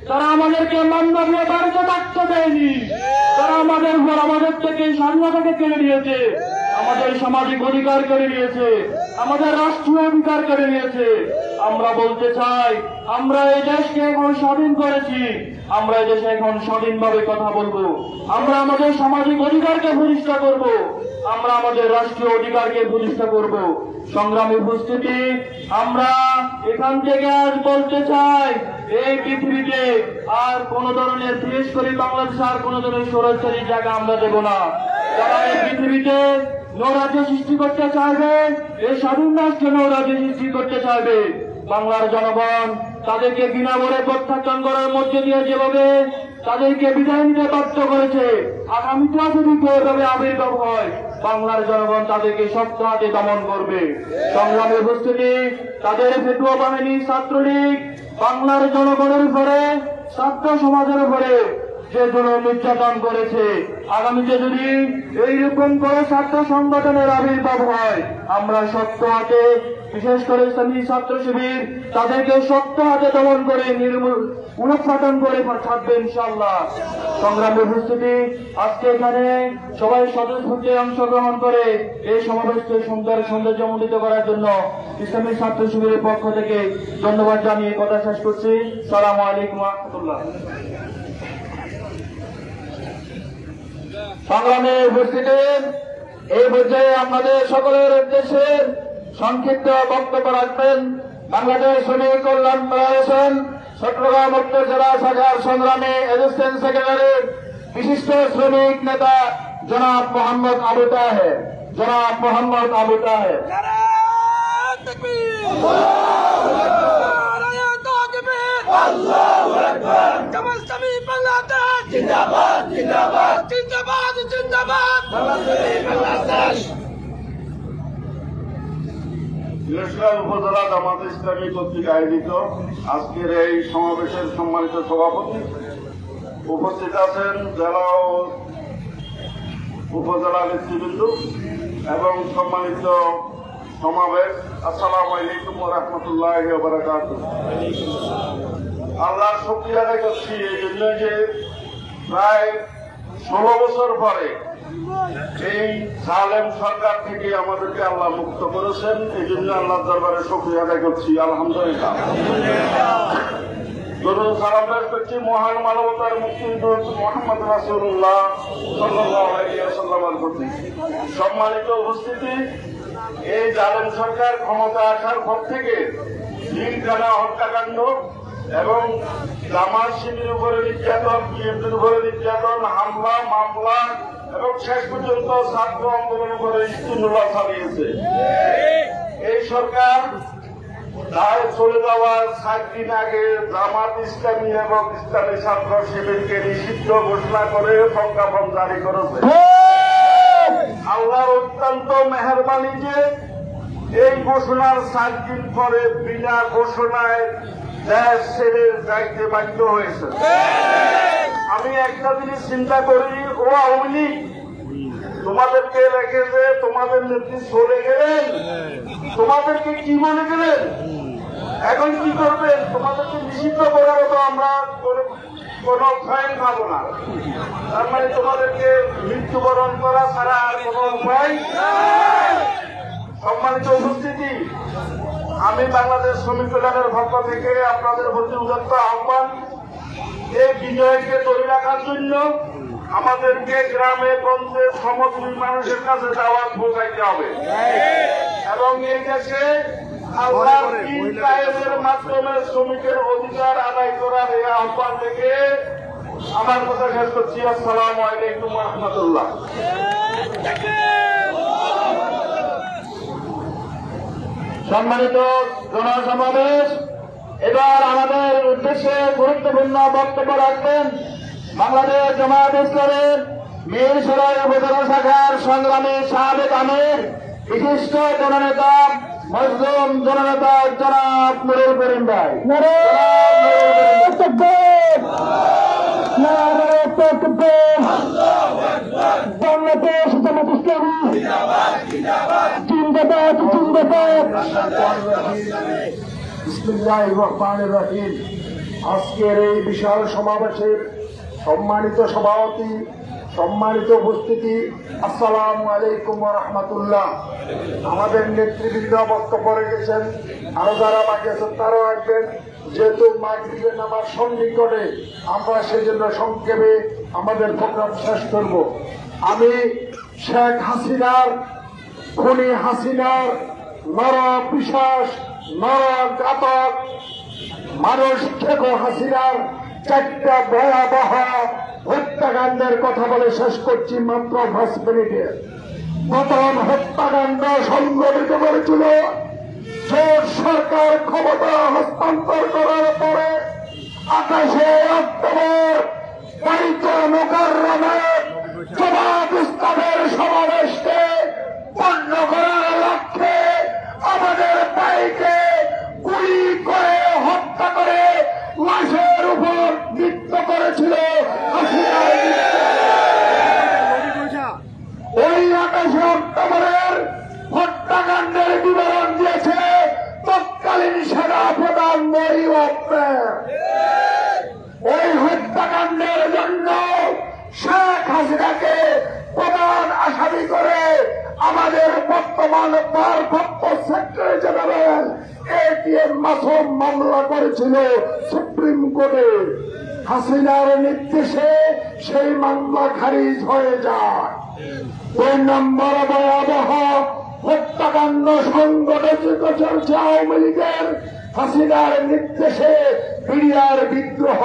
A: তারা আমাদেরকে মানবীয় বাড়িতে থাকতে দেয়নি। তারা আমাদের উপর আমাদের থেকে স্বাধীনতাকে কেড়ে নিয়েছে, আমাদের সামাজিক অধিকার কেড়ে নিয়েছে, আমাদের রাষ্ট্রীয় অধিকার কেড়ে নিয়েছে। আমরা বলতে চাই, আমরা এই দেশকে এখন স্বাধীন করেছি, আমরা এই দেশে এখন স্বাধীনভাবে কথা বলবো, আমরা আমাদের সামাজিক অধিকারকে প্রতিষ্ঠা করব, আমরা আমাদের রাষ্ট্রীয় অধিকারকে প্রতিষ্ঠা করব। সংগ্রামী উপস্থিতি, আমরা এখান থেকে আজ বলতে চাই, এই পৃথিবীতে আর কোন ধরনের, বিশেষ করে বাংলাদেশে আর কোন ধরনের স্বৈরাচারী জায়গা আমরা দেব না। যারা এই পৃথিবীতে নৈরাজ্য সৃষ্টি করতে চাইবে, এই স্বাধীন রাষ্ট্রে নৈরাজ্য সৃষ্টি করতে চাইবে, বাংলার জনগণ তাদেরকে বিনা বলে প্রত্যাখ্যান করার মধ্যে দিয়ে যেভাবে তাদেরকে বিদায় নিতে বাধ্য করেছে, আগামীটা যদি এভাবে আবির্ভাব হয়, বাংলার জনগণ তাদেরকে শক্ত হাতে দমন করবে। সংগ্রামী উপস্থিতি, তাদের ফেটুয়া বাহিনী ছাত্রলীগ বাংলার জনগণের উপরে, ছাত্র সমাজের উপরে যেগুলো নির্যাতন করেছে। আগামীতে যদি এইরকম করে ছাত্র সংগঠনের আবির্ভাব হয়, আমরা শক্ত হাতে, বিশেষ করে ইসলামী ছাত্র শিবির তাদেরকে শক্ত হাতে দমন করে উৎপাদন করে ছাড়বে ইনশাআল্লাহ। সংগ্রামী উপস্থিতি, আজকে এখানে সবাই স্বতঃস্ফূর্তে অংশগ্রহণ করে এই সমাবেশকে সৌন্দর্যমণ্ডিত করার জন্য ইসলামী ছাত্র শিবিরের পক্ষ থেকে ধন্যবাদ জানিয়ে কথা শেষ করছি। আসসালামু আলাইকুম ওয়া রাহমাতুল্লাহ। সংগ্রামে উপস্থিতি, এই পর্যায়ে আমাদের সকলের উদ্দেশ্যে সংক্ষিপ্ত বক্তব্য রাখবেন বাংলাদেশ শ্রমিক কল্যাণ ফেডারেশন চট্টগ্রাম উত্তর জেলা শাখার সংগ্রামী অ্যাসিস্ট্যান্ট সেক্রেটারি বিশিষ্ট শ্রমিক নেতা জনাব মোহাম্মদ আবু তাহের। জনাব মোহাম্মদ আবু তাহের।
C: দিনাজপুর উপজেলা জামাত ইসলামী কর্তৃক আয়োজিত আজকের এই সমাবেশের সম্মানিত সভাপতি, উপস্থিত আছেন জেলা ও উপজেলা নেতৃবৃন্দ এবং সম্মানিত সমাবেশ, আসসালামু আলাইকুম ওয়া রাহমাতুল্লাহি ওয়া বারাকাতুহু। আল্লাহর শুকরিয়া আদায় করছি এই জন্য যে প্রায় 16 বছর পরে এই জালেম সরকার থেকে আমাদেরকে আল্লাহ মুক্ত করেছেন। এই জন্য আল্লাহর দরবারে শুকরিয়া আদায় করছি, আলহামদুলিল্লাহ। দরুদ সালাম পেশ করছি মহান মানবতার মুক্তিদূত মুহাম্মদ রাসূলুল্লাহ সাল্লাল্লাহু আলাইহি ওয়াসাল্লামের প্রতি। সম্মানিত উপস্থিতি, এই জালেম সরকার ক্ষমতা আসার পর থেকে দিনখানা হত্যাকাণ্ড এবং জামাত শিবিরের উপরে নির্যাতন, বিএনপির উপরে নির্যাতন, হামলা মামলা এবং শেষ পর্যন্ত ছাত্র আন্দোলন করে ইস্তিনুল্লাহ চালিয়েছে। এই সরকার তার চলে যাওয়ার 7 দিন আগে জামাত ইসলামী এবং ইসলামী ছাত্র শিবিরকে নিষিদ্ধ ঘোষণা করে প্রজ্ঞাপন জারি করেছে। আল্লাহর অত্যন্ত মেহেরবানি যে এই ঘোষণার 7 দিন পরে বিনা ঘোষণায় দেশ ছেড়ে যাইতে বাধ্য হয়েছে। আমি একটা জিনিস চিন্তা করি, ও আওয়ামী লীগ তোমাদেরকে রেখে যে তোমাদের নেত্রী চলে গেলেন, তোমাদেরকে কি মনে গেলেন? এখন কি করবেন? তোমাদেরকে নিষিদ্ধ করার তো আমরা কোনো ফাইন পাবো না। তার মানে তোমাদেরকে মৃত্যুবরণ করা ছাড়া আর কোনো উপায়। সম্মানিত উপস্থিতি, আমি বাংলাদেশ শ্রমিক কল্যাণের পক্ষ থেকে আপনাদের প্রতি উদাত্ত আহ্বান, এই বিজয়কে ধরে রাখার জন্য আমাদেরকে গ্রামে গঞ্জে সমগ্র মানুষের কাছে দাওয়াত পৌঁছাইতে হবে এবং এই দেশে আল্লাহর দ্বীন কায়েমের মাধ্যমে শ্রমিকের অধিকার আদায় করার এই আহ্বান থেকে আমার কথা শেষ করছি। আসসালামু আলাইকুম ওয়া রাহমাতুল্লাহ।
A: সম্মানিত জনসমাবেশ, এবার আমাদের উদ্দেশ্যে গুরুত্বপূর্ণ বক্তব্য রাখবেন বাংলাদেশ জামাত ইসলামের মিরসরাই উপজেলা শাখার সংগ্রামী সাবেক আমির বিশিষ্ট জননেতা মজলুম জননেতা জনাব নুরুল করিম ভাই। বাংলাদেশ জামাত ইসলামী জিন্দাবাদ জিন্দাবাদ। বিসমিল্লাহির রহমানির রহিম। আজকের এই বিশাল সমাবেশের সম্মানিত সভাপতি, সম্মানিত উপস্থিতি, আসসালামু আলাইকুম ওয়া রাহমাতুল্লাহ। আমাদের নেতৃবৃন্দ বক্তব্য রেখেছেন, আরো যারা বাকি আছেন তারাও আসবেন। যেহেতু মাগরিবের নামাজ সন্নিকটে, আমরা সেজন্য সংক্ষেপে আমাদের প্রোগ্রাম শেষ করব। আমি শেখ হাসিনার খুনি হাসিনার নর বিশ্বাস নর ঘাতক মানুষ শেখ হাসিনার 4টা ভয়াবহ হত্যাকাণ্ডের কথা বলে শেষ করছি মাত্র 5 মিনিটে। প্রথম হত্যাকাণ্ড সংঘটিত করেছিল জোট সরকার ক্ষমতা হস্তান্তর করার পরে 28 অক্টোবর বাইতুল মুকাররমের জামাত ইসলামের সমাবেশকে পণ্য করার লক্ষ্যে আমাদের ভাইকে গুলি করে হত্যা করে লাশের উপর নৃত্য করেছিল।
C: তখন ভারপ্রাপ্ত সেক্রেটারি জেনারেল এটিএম মাসুম মামলা করেছিল সুপ্রিম কোর্টে। হাসিনার নির্দেশে সেই মামলা খারিজ হয়ে যায়। 2 নম্বর ভয়াবহ হত্যাকাণ্ড সংগঠিত চলছে আওয়ামী লীগের হাসিনার নির্দেশে বিডিআর বিদ্রোহ।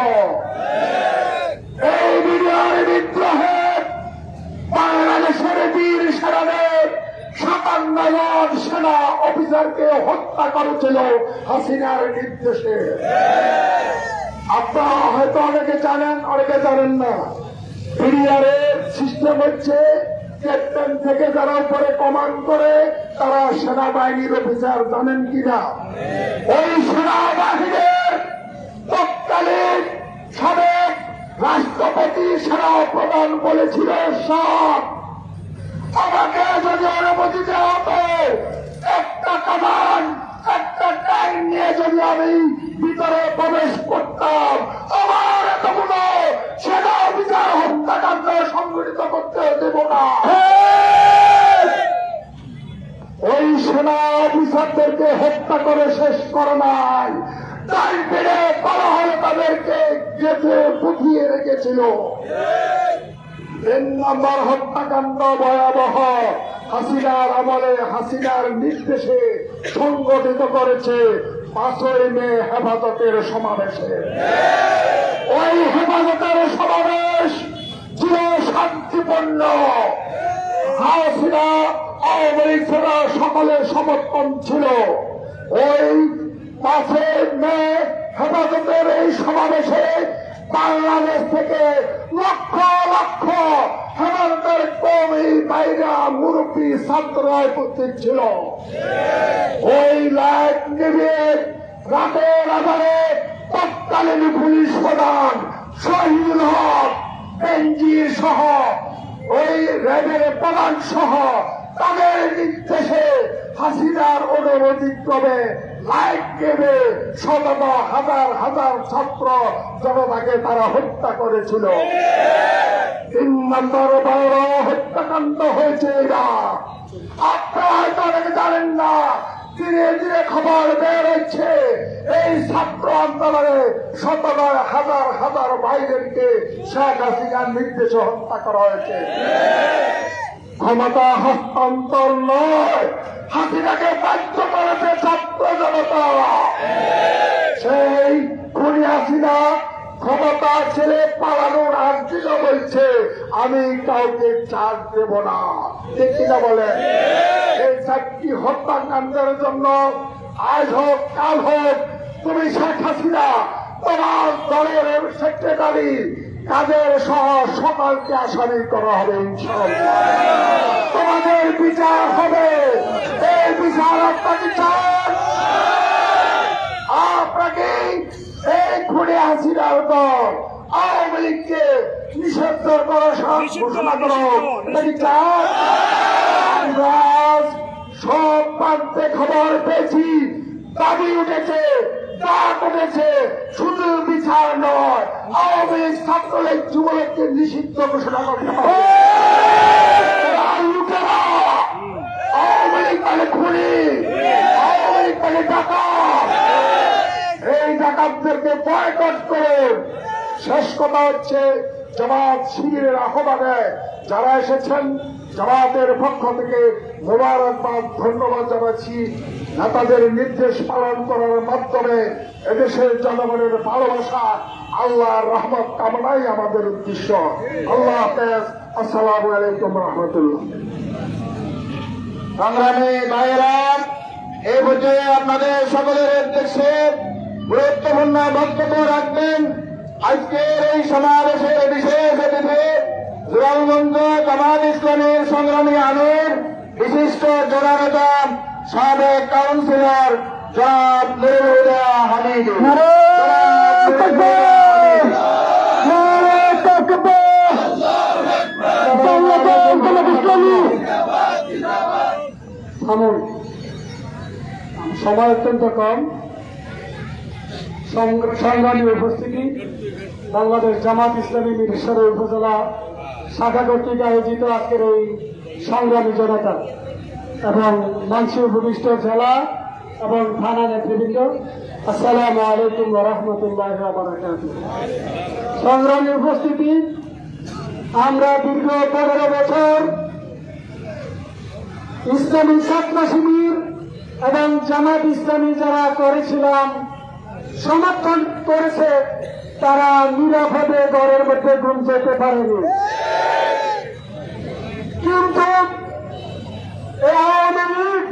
C: এই বিডিআর বিদ্রোহে বাংলাদেশের বীর সেনাদের 57 জন সেনা অফিসারকে হত্যা করেছিল হাসিনার নির্দেশে। আপনারা হয়তো অনেকে জানেন, অনেকে জানেন না। বিডিআরের সিস্টেম হচ্ছে ক্যাপ্টেন থেকে যারা উপরে কমান্ড করে তারা সেনাবাহিনীর অফিসার, জানেন কিনা? ওই সেনাবাহিনীর তৎকালীন সাবেক রাষ্ট্রপতি সেনা প্রধান বলেছিল, সব আমাকে যদি অনুমতি দেওয়া হতো একটা কামান একটা টাইম নিয়ে যদি আমি ভিতরে প্রবেশ করতাম, আমার এতগুলো সেনা অফিসার হত্যাকাণ্ড সংগঠিত করতে দেব না। ওই সেনা অফিসারদেরকে হত্যা করে শেষ করে নাই, তাই পেরে বলা হলে তাদেরকে গেঁথে পুঁথিয়ে রেখেছিল। 3 নম্বর হত্যাকাণ্ড ভয়াবহ হাসিনার আমলে হাসিনার নির্দেশে সংগঠিত করেছে 5ই মে হেফাজতের সমাবেশে। ওই হেফাজতের সমাবেশ ছিল শান্তিপূর্ণ। হাসিনা আওয়ামী লীগ ছাড়া সকলের সমর্থন ছিল। ওই 5ই মে হেফাজতের এই সমাবেশে বাংলাদেশ থেকে লক্ষ লক্ষ হেফাজতের কর্মী, বাইরা, মুরব্বী, ছাত্র উপস্থিত ছিল। ওই লাইট নিভিয়ে রাতের আধারে তৎকালীন পুলিশ প্রধান শহীদুল হক বেনজির সহ ওই র্যাবের প্রধান সহ তাদের নির্দেশে হাসিনার অনুমতি ক্রমে লাইট নেবে শত হাজার হাজার ছাত্র জনতাকে তারা হত্যা করেছিল। 3 নম্বর বড় হত্যাকাণ্ড হয়েছে এরা। আপনারা হয়তো অনেকে জানেন না, ধীরে ধীরে খবর বের হচ্ছে এই ছাত্র আন্দোলনে শত হাজার হাজার ভাইদেরকে শেখ হাসিনার নির্দেশে হত্যা করা হয়েছে। ক্ষমতা হস্তান্তর নয়, হাসিনাকে বাধ্য করেছে ছাত্র জনতা। সেই খুনি হাসিনা ক্ষমতা ছেড়ে পালানোর আর্জিও বলছে, আমি কাউকে চার্জ দেব না। ঠিক কিনা বলেন? এই 4টি হত্যাকাণ্ডের জন্য আজ হোক কাল হোক তুমি শেখ হাসিনা তোমার দলের সেক্রেটারি কাদের সহ সকলকে আসামি করা হবে ইনশাআল্লাহ। তোমাদের বিচার হবে। এই বিচার আপনাকে চান? আপনাকে এই খুনি হাসিনার দল আওয়ামী লীগকে নিষিদ্ধ করার ঘোষণা করো, এটা কি চান? আমরা সব প্রান্তে খবর পেয়েছি, দাবি উঠেছে, ডাক উঠেছে, শুধু বিচার নয়, আওয়ামী লীগ, ছাত্রলীগ, যুবলীগকে নিষিদ্ধ ঘোষণা করতে হবে। আওয়ামী লীগ মানে খুনি, আওয়ামী লীগ মানে ডাকাত। এই ডাকাতদেরকে বয়কট করুন। শেষ কথা হচ্ছে, জামাত শিবিরের আহ্বানে যারা এসেছেন জামাতের পক্ষ থেকে মোবারকবাদ, ধন্যবাদ জানাচ্ছি। নেতাদের নির্দেশ পালন করার মাধ্যমে এদেশের জনগণের ভালোবাসা, আল্লাহর রহমত কামনাই আমাদের উদ্দেশ্য। আল্লাহ হাফেজ। আসসালামু আলাইকুম রহমতুল্লাহ।
D: সংগ্রামী ভাইয়েরা, এই পর্যায়ে আপনাদের সকলের উদ্দেশ্যে গুরুত্বপূর্ণ বক্তব্য রাখবেন আজকের এই সমাবেশের বিশেষ অতিথি জোরালগঞ্জ জামাত ইসলামের সংগ্রামী আমির, বিশিষ্ট জননেতা, সাবেক কাউন্সিলর জনাব নুরুল হুদা হামিদ।
A: সময় অত্যন্ত কম। সংগ্রামী উপস্থিতি, বাংলাদেশ জামাত ইসলামী মিরসরাই উপজেলা শাখা কর্তৃক আয়োজিত আজকের এই সংগ্রামী জনতা, এবং মঞ্চে উপবিষ্ট জেলা এবং থানা নেতৃবৃন্দ, আসসালামু আলাইকুম ওয়া রাহমাতুল্লাহি ওয়া বারাকাতুহু। সংগ্রামী উপস্থিতি, আমরা দীর্ঘ 15 বছর ইসলামী ছাত্র শিবির এবং জামাত ইসলামী যারা করেছিলাম, সমর্থন করেছে, তারা নিরাপদে ঘরের মধ্যে ঘুম যেতে পারেনি। কিন্তু এই আওয়ামী লীগ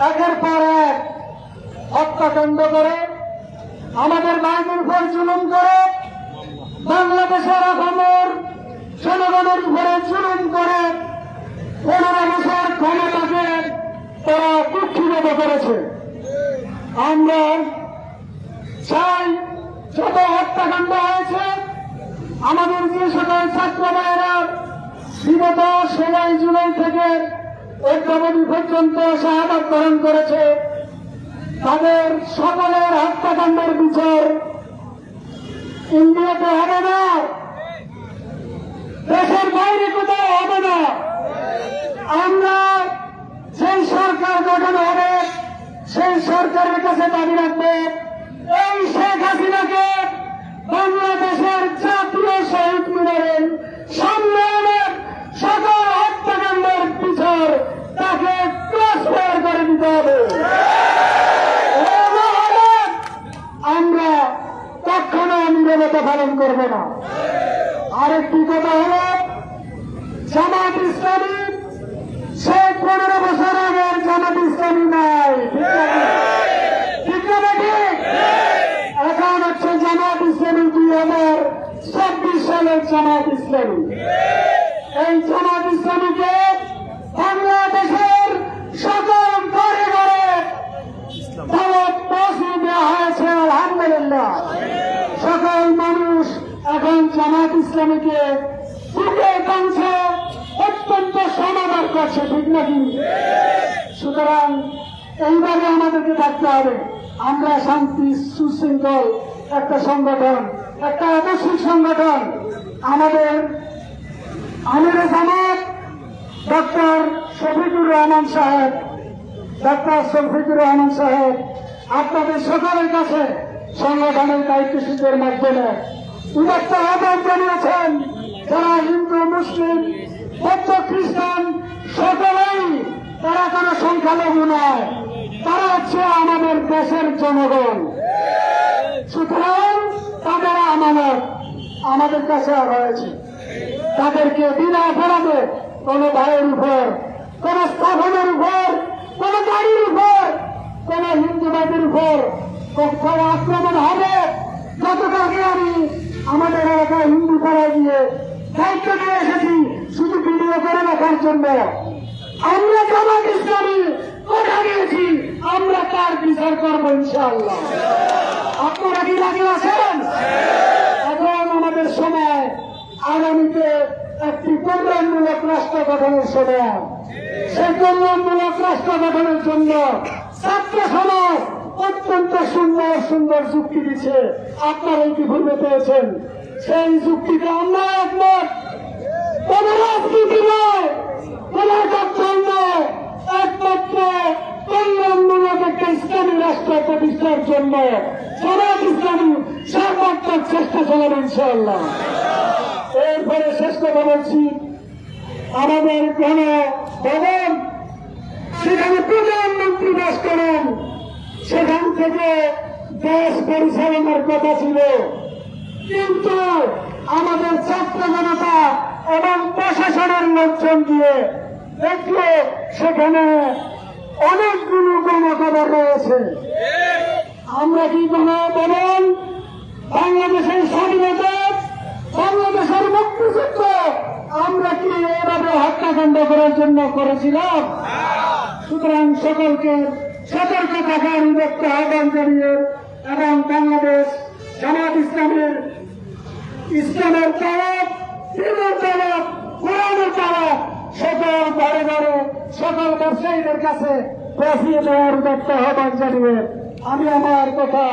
A: একের পর এক হত্যাকাণ্ড করে, আমাদের ভাইদের উপর জুলুম করে, বাংলাদেশের আপামর জনগণের উপরে জুলুম করে 15 বছর ক্ষমতাকে তারা কুক্ষিগত করেছে। আমরা চাই যত হত্যাকাণ্ড হয়েছে, আমাদের যে সকল ছাত্র ভাইয়েরা বিগত 16 জুলাই থেকে অদ্যাবধি পর্যন্ত শাহাদাত বরণ করেছে, তাদের সকলের হত্যাকাণ্ডের বিচার ইন্ডিয়াতে হবে না, দেশের বাইরে কোথাও হবে না। আমরা সেই সরকার গঠন হবে, সেই সরকারের কাছে দাবি রাখবে এই শেখ হাসিনাকে বাংলাদেশের জাতীয় শহীদ মিনারের সামনে এনে সকল হত্যাকাণ্ডের বিচার তাকে ট্রান্সফার করে দিতে হবে। আমরা কখনো নীরবতা পালন করব না। আরেকটি কথা হল, জামাত ইসলামী সেই 15 বছর আগের জামাত ইসলামী নাই, ঠিক না? ঠিক। এখন হচ্ছে জামাত ইসলামী 2026 সালের জামাত ইসলামী। এই জামাত ইসলামীকে বাংলাদেশের সকল ঘরে ঘরে দাওয়াত পৌঁছে দেওয়া হয়েছে, আলহামদুলিল্লাহ। সকল মানুষ এখন জামাত ইসলামীকে বুকে টানছে, অত্যন্ত সমাদর করছে, ঠিক নাকি? সুতরাং এইভাবে আমাদেরকে থাকতে হবে। আমরা শান্তি সুশৃঙ্খল একটা সংগঠন, একটা আদর্শিক সংগঠন। আমাদের আমিরে জামাত ডক্টর শফিকুর রহমান সাহেব, আপনাদের সকলের কাছে সংগঠনের দায়িত্বশীলদের মাধ্যমে উদাত্ত আহ্বান জানিয়েছেন, যারা হিন্দু, মুসলিম, বৌদ্ধ, খ্রিস্টান সকলেই, তারা কোনো সংখ্যালঘু নয়, তারা হচ্ছে আমাদের দেশের জনগণ। সুতরাং তাদের আমানত আমাদের কাছে রয়েছে। তাদেরকে বিনা অপরাধে কোন ভাইয়ের উপর, কোন স্থাপনের উপর, কোন গাড়ির উপর, কোন হিন্দু ভাইদের উপর কোন আক্রমণ হবে। গতকালকে আমি আমাদের এলাকায় হিন্দু পাড়ায় গিয়ে দায়িত্ব নিয়ে এসেছি শুধু ভিডিও করে রাখার জন্য। আমরা জামাত ইসলামী কথা দিয়েছি, আমরা তার বিচার করবো ইনশাআল্লাহ। আপনারা কি রাজি আছেন? এখন আমাদের সময়, আগামীতে একটি কল্যাণমূলক রাষ্ট্র গঠনের সময়। সেই কল্যাণমূলক রাষ্ট্র গঠনের জন্য ছাত্র সমাজ অত্যন্ত সুন্দর সুন্দর যুক্তি দিচ্ছে, আপনারা ইতিপূর্বে পেয়েছেন। সেই যুক্তিতে আমরা একমত। কোন রাজনীতি নয়, কোন দপ্তর নয়, একমাত্র কল্যাণমূলক একটা ইসলামী রাষ্ট্র প্রতিষ্ঠার জন্য জামাত ইসলামী সর্বাত্মক চেষ্টা চালাবে ইনশাআল্লাহ। এরপরে শেষ কথা বলছি, আমাদের গণভবন, সেখানে প্রধানমন্ত্রী বাস করেন, সেখান থেকে দেশ পরিচালনার কথা ছিল, কিন্তু আমাদের ছাত্র জনতা এবং প্রশাসনের লোকজন দিয়ে দেখলো সেখানে অনেকগুলো গণকবর রয়েছে। আমরা কি গণভবন, বাংলাদেশের স্বাধীনতা, বাংলাদেশের মুক্তিযুদ্ধ, আমরা কি এভাবে হত্যাকাণ্ড করার জন্য করেছিলাম? সুতরাং সকলকে সতর্ক থাকার উদ্যোক্ত আহ্বান জানিয়ে এবং বাংলাদেশ জামাত ইসলামের তরফ, দিনের তরফ, কোরআনের তরফ সকল ঘরে ঘরে সকল ব্যবসায়ীদের কাছে পৌঁছিয়ে দেওয়ার উদ্যোক্ত আহ্বান জানিয়ে আমি আমার কথা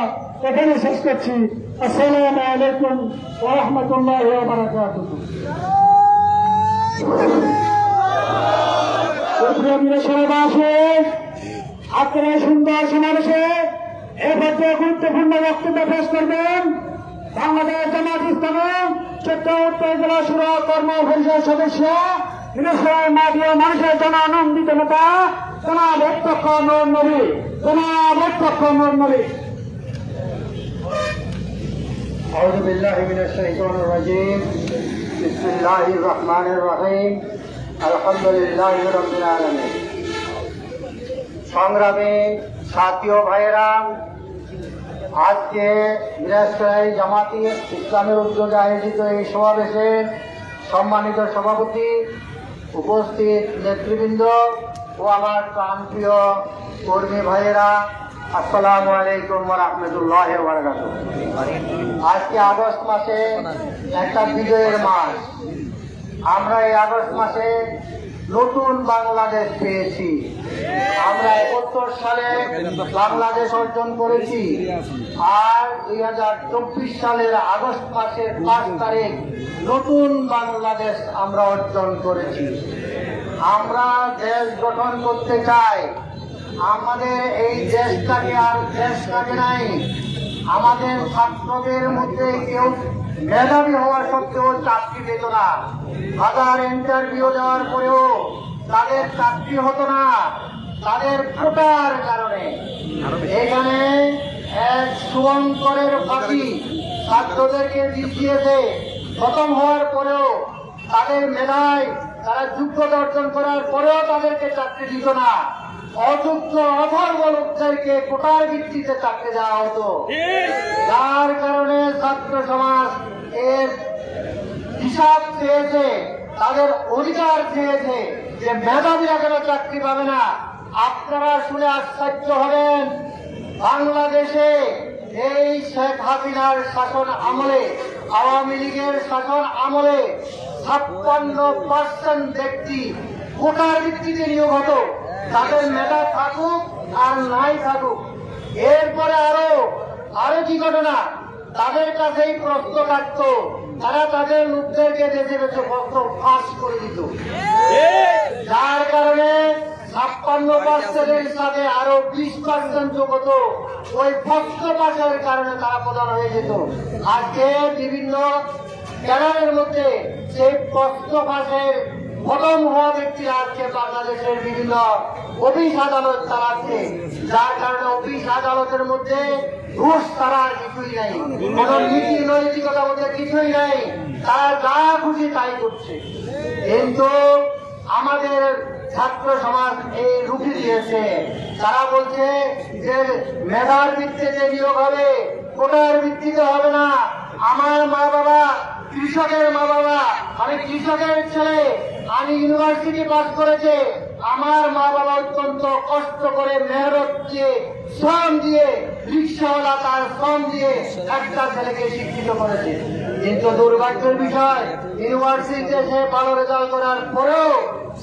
A: এখানে শেষ করছি। আসসালামু আলাইকুম ওয়া রাহমাতুল্লাহি ওয়া বারাকাতুহু। আজকের এই সুন্দর সমাবেশে এ পর্যায়ে গুরুত্বপূর্ণ বক্তব্য পেশ করবেন বাংলাদেশ জামাত ইসলামী চট্টগ্রাম উত্তর জেলা শুরা কর্ম পরিষদ সদস্য মিরসরাই মাদীয় মানুষের জনানন্দিত নেতা জনাব অধ্যক্ষ নূর নবী।
D: أعوذ بالله من الشيطان الرجيم بسم الله الرحمن الرحيم الحمد لله رب العالمين সংগ্রামী সাথী ও ভাইয়েরা, আজকে মিরসরাই জামাতি ইসলামের উদ্যোগে আয়োজিত এই সমাবেশে সম্মানিত সভাপতি, উপস্থিত নেতৃবৃন্দ ও আমার প্রাণপ্রিয় কর্মী ভাইয়েরা, আসসালামু আলাইকুম ওয়া রাহমাতুল্লাহি ওয়া বারাকাতুহু। আজকে আগস্ট মাসে একটা বিজয়ের মাস। আমরা এই আগস্ট মাসে নতুন বাংলাদেশ পেয়েছি। আমরা 71 সালে বাংলাদেশ অর্জন করেছি, আর 2024 সালের আগস্ট মাসের 5 তারিখ নতুন বাংলাদেশ আমরা অর্জন করেছি। আমরা দেশ গঠন করতে চাই। আমাদের এই দেশটাকে আর দেশটাকে নাই। আমাদের ছাত্রদের মধ্যে কেউ মেধাবী হওয়া সত্ত্বেও চাকরি পেত না। হাজার ইন্টারভিউ দেওয়ার পরেও তাদের চাকরি হতো না, তাদের কোটার কারণে। এখানে এক শুভঙ্করের ফাঁসি ছাত্রদেরকে দিয়েছে। খতম হওয়ার পরেও তাদের মেধায় তারা যোগ্যতা অর্জন করার পরেও তাদেরকে চাকরি দিত না। অযোগ্য অথর্ব লোকদেরকে কোটার ভিত্তিতে চাকরি দেওয়া হতো, যার কারণে ছাত্র সমাজ এর হিসাব চেয়েছে, তাদের অধিকার চেয়েছে যে মেধাবীরা কেন চাকরি পাবে না। আপনারা শুনে আশ্চর্য হবেন, বাংলাদেশে এই শেখ হাসিনার শাসন আমলে, আওয়ামী লীগের শাসন আমলে 56% ব্যক্তি কোটার ভিত্তিতে নিয়োগ হতো। তাদের মেধা থাকুক আর নাই থাকুক। এরপরে আরো কি ঘটনা, তাদের কাছেই প্রশ্ন থাকত, তারা তাদের লোকদেরকে বেছে বেছে প্রশ্ন ফাঁস করে দিত, যার কারণে 56%-এর সাথে আরো 20% যোগ হতো। ওই প্রশ্ন পাশের কারণে তারা প্রধান হয়ে যেত। আজকে বিভিন্ন ক্যাডারের মধ্যে সেই প্রশ্ন পাশের খতম হওয়া ব্যক্তিরা আজকে বাংলাদেশের বিভিন্ন অফিস আদালত চালাচ্ছে, যার কারণে অফিস আদালতের মধ্যে ঘুষ ছাড়া আর কিছুই নাই, কোন নীতি নৈতিকতা মধ্যে কিছুই নাই। তারা যা খুশি তাই করছে। কিন্তু আমাদের ছাত্র সমাজ এই রুখি দিয়েছে। তারা বলছে যে মেধার ভিত্তিতে নিয়োগ হবে, কোটার ভিত্তিতে হবে না। আমার মা বাবা কৃষকের মা বাবা, আমি কৃষকের ছেলে, আমি ইউনিভার্সিটি পাস করেছে। আমার মা বাবা অত্যন্ত কষ্ট করে মেহনত দিয়ে, শ্রম দিয়ে, রিক্সাওয়ালা তার শ্রম দিয়ে একটা ছেলেকে শিক্ষিত করেছে। কিন্তু দুর্ভাগ্যের বিষয়, ইউনিভার্সিটিতে সে ভালো রেজাল্ট করার পরেও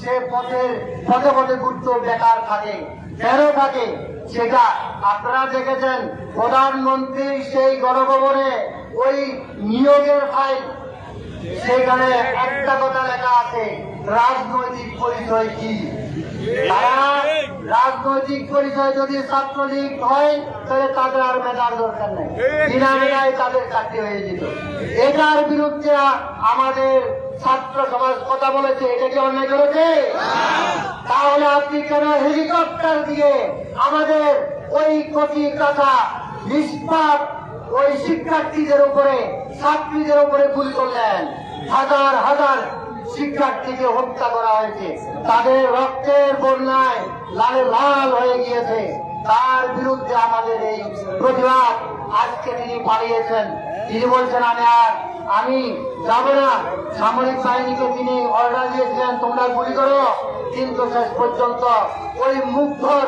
D: সে পথে পথে ঘুরতে বেকার থাকে। কেন থাকে সেটা আপনারা দেখেছেন। প্রধানমন্ত্রী সেই গণভবনে ওই নিয়োগের ফাইল, সেখানে একটা কথা লেখা আছে, রাজনৈতিক পরিচয় কি। তারা রাজনৈতিক পরিচয় যদি ছাত্রলীগ হয় তাহলে তাদের আর মেধার দরকার নেই, বিনা মেধায় তাদের চাকরি হয়ে যেত। এটার বিরুদ্ধে আমাদের ছাত্র সমাজ কথা বলেছে। এটা কি অন্যায় করেছে? তাহলে আপনি কেন হেলিকপ্টার দিয়ে আমাদের ওই কোটি টাকা নিষ্পাপ ওই শিক্ষার্থীদের উপরে, ছাত্রীদের উপরে গুলি করলেন? হাজার হাজার শিক্ষার্থীকে হত্যা করা হয়েছে, তাদের রক্তের বন্যায় লালে লাল হয়ে গিয়েছে। তার বিরুদ্ধে আমাদের এই প্রতিবাদ। আজকে তিনি পালিয়েছেন, তিনি বলছেন আমি যাব না। সামরিক বাহিনীকে তিনি অর্ডার দিয়েছিলেন তোমরা গুলি করো, কিন্তু শেষ পর্যন্ত ওই মুগ্ধর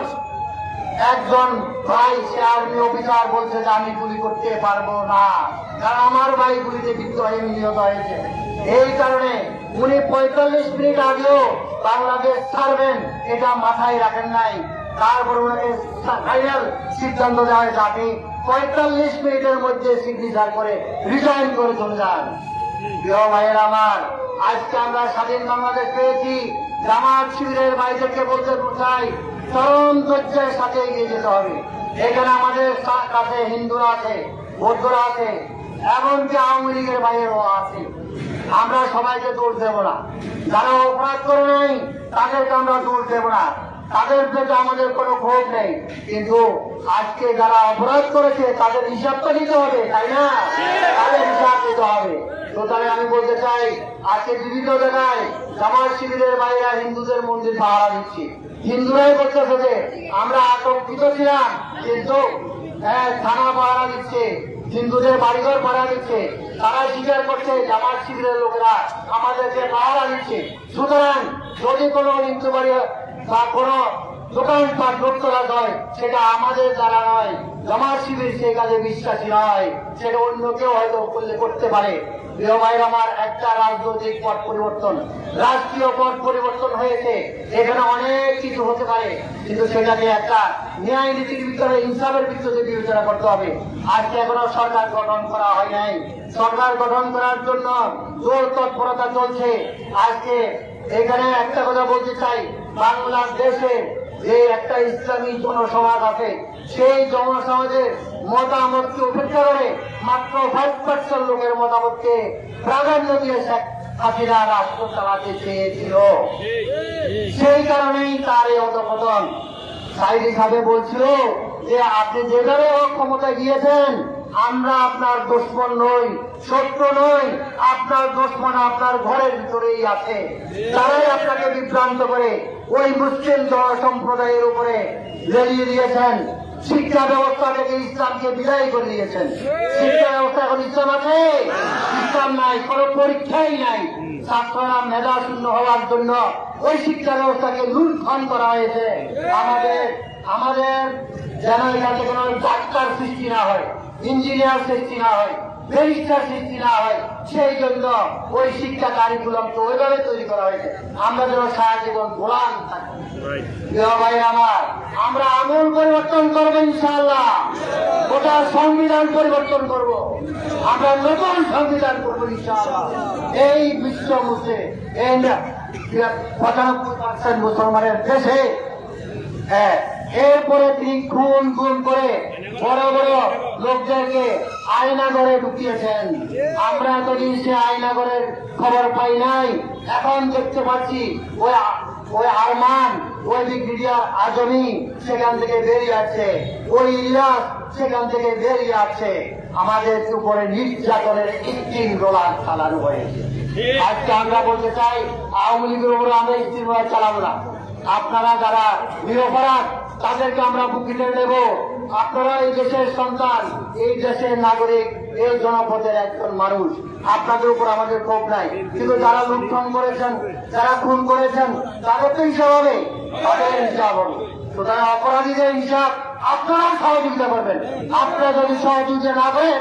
D: একজন ভাই, সে আর্মি অফিসার, বলছে যে আমি গুলি করতে পারবো না, কারণ আমার ভাই গুলিতে বিদ্ধ হয়ে নিহত হয়েছে। এই কারণে উনি 45 মিনিট আগেও বাংলাদেশ ছাড়বেন এটা মাথায় রাখেন নাই। তারপর ওনাকে ফাইনাল সিদ্ধান্ত দেওয়া হয়েছে আপনি 45 মিনিটের মধ্যে সিগনেচার করে রিজাইন করে চলে যান। প্রিয় ভাইয়ের আমার, আজকে আমরা স্বাধীন বাংলাদেশ পেয়েছি। জামাত শিবিরের বাইরেকে বলতে চাই, চরম ধৈর্যের সাথে এগিয়ে যেতে হবে। এখানে আমাদের কাছে হিন্দুরা আছে, বৌদ্ধরা আছে, এমনকি আওয়ামী লীগের বাইরেও আছে। আমরা সবাইকে দোষ দেব না। যারা অপরাধ করে নাই তাদেরকে আমরা দোষ দেব না, তাদের প্রতি আমাদের কোনো ক্ষোভ নেই। কিন্তু আজকে যারা অপরাধ করেছে তাদের হিসাবটা দিতে হবে, তাই না? তাদের হিসাব দিতে হবে। তো তাহলে আমি বলতে চাই, আজকে বিভিন্ন জায়গায় জামাত শিবিরের বাইরে হিন্দুদের মন্দির পাহারা দিচ্ছি। হিন্দুরাই বলতেছে যে আমরা আতঙ্কিত ছিলাম, কিন্তু থানা পাহারা দিচ্ছে, হিন্দুদের বাড়িঘর পাহারা দিচ্ছে। তারা স্বীকার করছে জামাত শিবিরের লোকেরা আমাদেরকে পাহারা দিচ্ছে। সুতরাং যদি কোনো হিন্দু বাড়ি বা কোনো দোকানপাট লুটতরাজ হয়, সেটা আমাদের দ্বারা নয়। জামাত শিবির সেই কাজে বিশ্বাসী নয়, সেটা অন্য কেউ হয়তো করতে পারে। প্রিয় ভাইয়ের আমার, একটা রাজনৈতিক পট পরিবর্তন, রাষ্ট্রীয় পট পরিবর্তন হয়েছে, এখানে অনেক কিছু হতে পারে, কিন্তু সেটাকে একটা ন্যায় নীতির ভিতরে, ইনসাফের ভিতরে বিবেচনা করতে হবে। আজকে এখনো সরকার গঠন করা হয় নাই। সরকার গঠন করার জন্য জোর তৎপরতা চলছে। আজকে এখানে একটা কথা বলতে চাই, বাংলাদেশে যে একটা ইসলামী জনসমাজ আছে, সেই জনসমাজের মতামতকে উপেক্ষা করে মাত্র 5% লোকের মতামতকে প্রাধান্য দিয়ে শেখ হাসিনা রাষ্ট্র চালাতে চেয়েছিল। সেই কারণেই তার এই অধঃপতন। সাইদ সাহেব বলছিল যে আপনি যেভাবে ক্ষমতা গিয়েছেন, আমরা আপনার দুশমন নই, শত্রু নই, আপনার দুশমন আপনার ঘরের ভিতরেই আছে। তারাই আপনাকে বিভ্রান্ত করে ওই মুসলিম সম্প্রদায়ের উপরে লেলিয়ে দিয়েছেন। শিক্ষা ব্যবস্থা থেকে ইসলামকে বিদায় করে দিয়েছেন। শিক্ষা ব্যবস্থা এখন ইসলাম আছে? ইসলাম নাই, কোনো পরীক্ষাই নাই। ছাত্ররা মেধা শূন্য হওয়ার জন্য ওই শিক্ষা ব্যবস্থাকে লুণ্ঠন করা হয়েছে। আমাদের যেন এখানে কোনো ডাক্তার সৃষ্টি না হয়, ইঞ্জিনিয়ার সৃষ্টি না হয়, ব্যারিস্টার সৃষ্টি না হয়, সেই জন্য ওই শিক্ষা কারিকুলামকে ওইভাবে তৈরি করা হয়েছে আমরা যেন সারা জীবন গোলাম থাকি। ভাই আমার, আমরা আমূল পরিবর্তন করবো ইনশাআল্লাহ। গোটা সংবিধান পরিবর্তন করব, আমরা নতুন সংবিধান করবো ইনশাআল্লাহ। এই বিশ্ব মুসে 95% মুসলমানের দেশে, এরপরে তিনি খুন করে বড় বড় লোকদেরকে আয়নাগরে ঢুকিয়েছেন। আমরা এতদিন সে আয়নাগরের খবর পাই নাই। এখন দেখতে পাচ্ছি ওই আরমান, ওই ব্রিগেডিয়ার আজমি সেখান থেকে বেরিয়ে আছে, ওই ইলিয়াস সেখান থেকে বেরিয়ে আছে। আমাদের উপরে নির্যাতনের কৃত্রিম রোলার চালানো হয়েছে। আজকে আমরা বলতে চাই, আওয়ামী লীগের উপরে আমরা ইস্তিমা চালাবো না। আপনারা যারা নিরপরাধ তাদেরকে আমরা বুকিতে নেব। আপনারা এই দেশের সন্তান, এই দেশের নাগরিক, এই জনপদের একজন মানুষ। আপনাদের উপর আমাদের ক্ষোভ নাই, কিন্তু যারা লুণ্ঠন করেছেন, যারা খুন করেছেন, তাদের তো হিসাব হবে, তাদের হিসাব হবে। সুতরাং অপরাধীদের হিসাব আপনারাও সহযোগিতা করবেন। আপনারা যদি সহযোগিতা না করেন,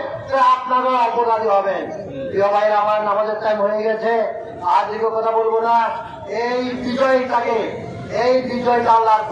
D: আপনারাও অপরাধী হবেন। প্রিয় ভাইরা আমার, নামাজের টাইম হয়ে গেছে, আর দীর্ঘ কথা বলবো না। এই বিজয়টাকে, এই বিজয়টা আল্লাহর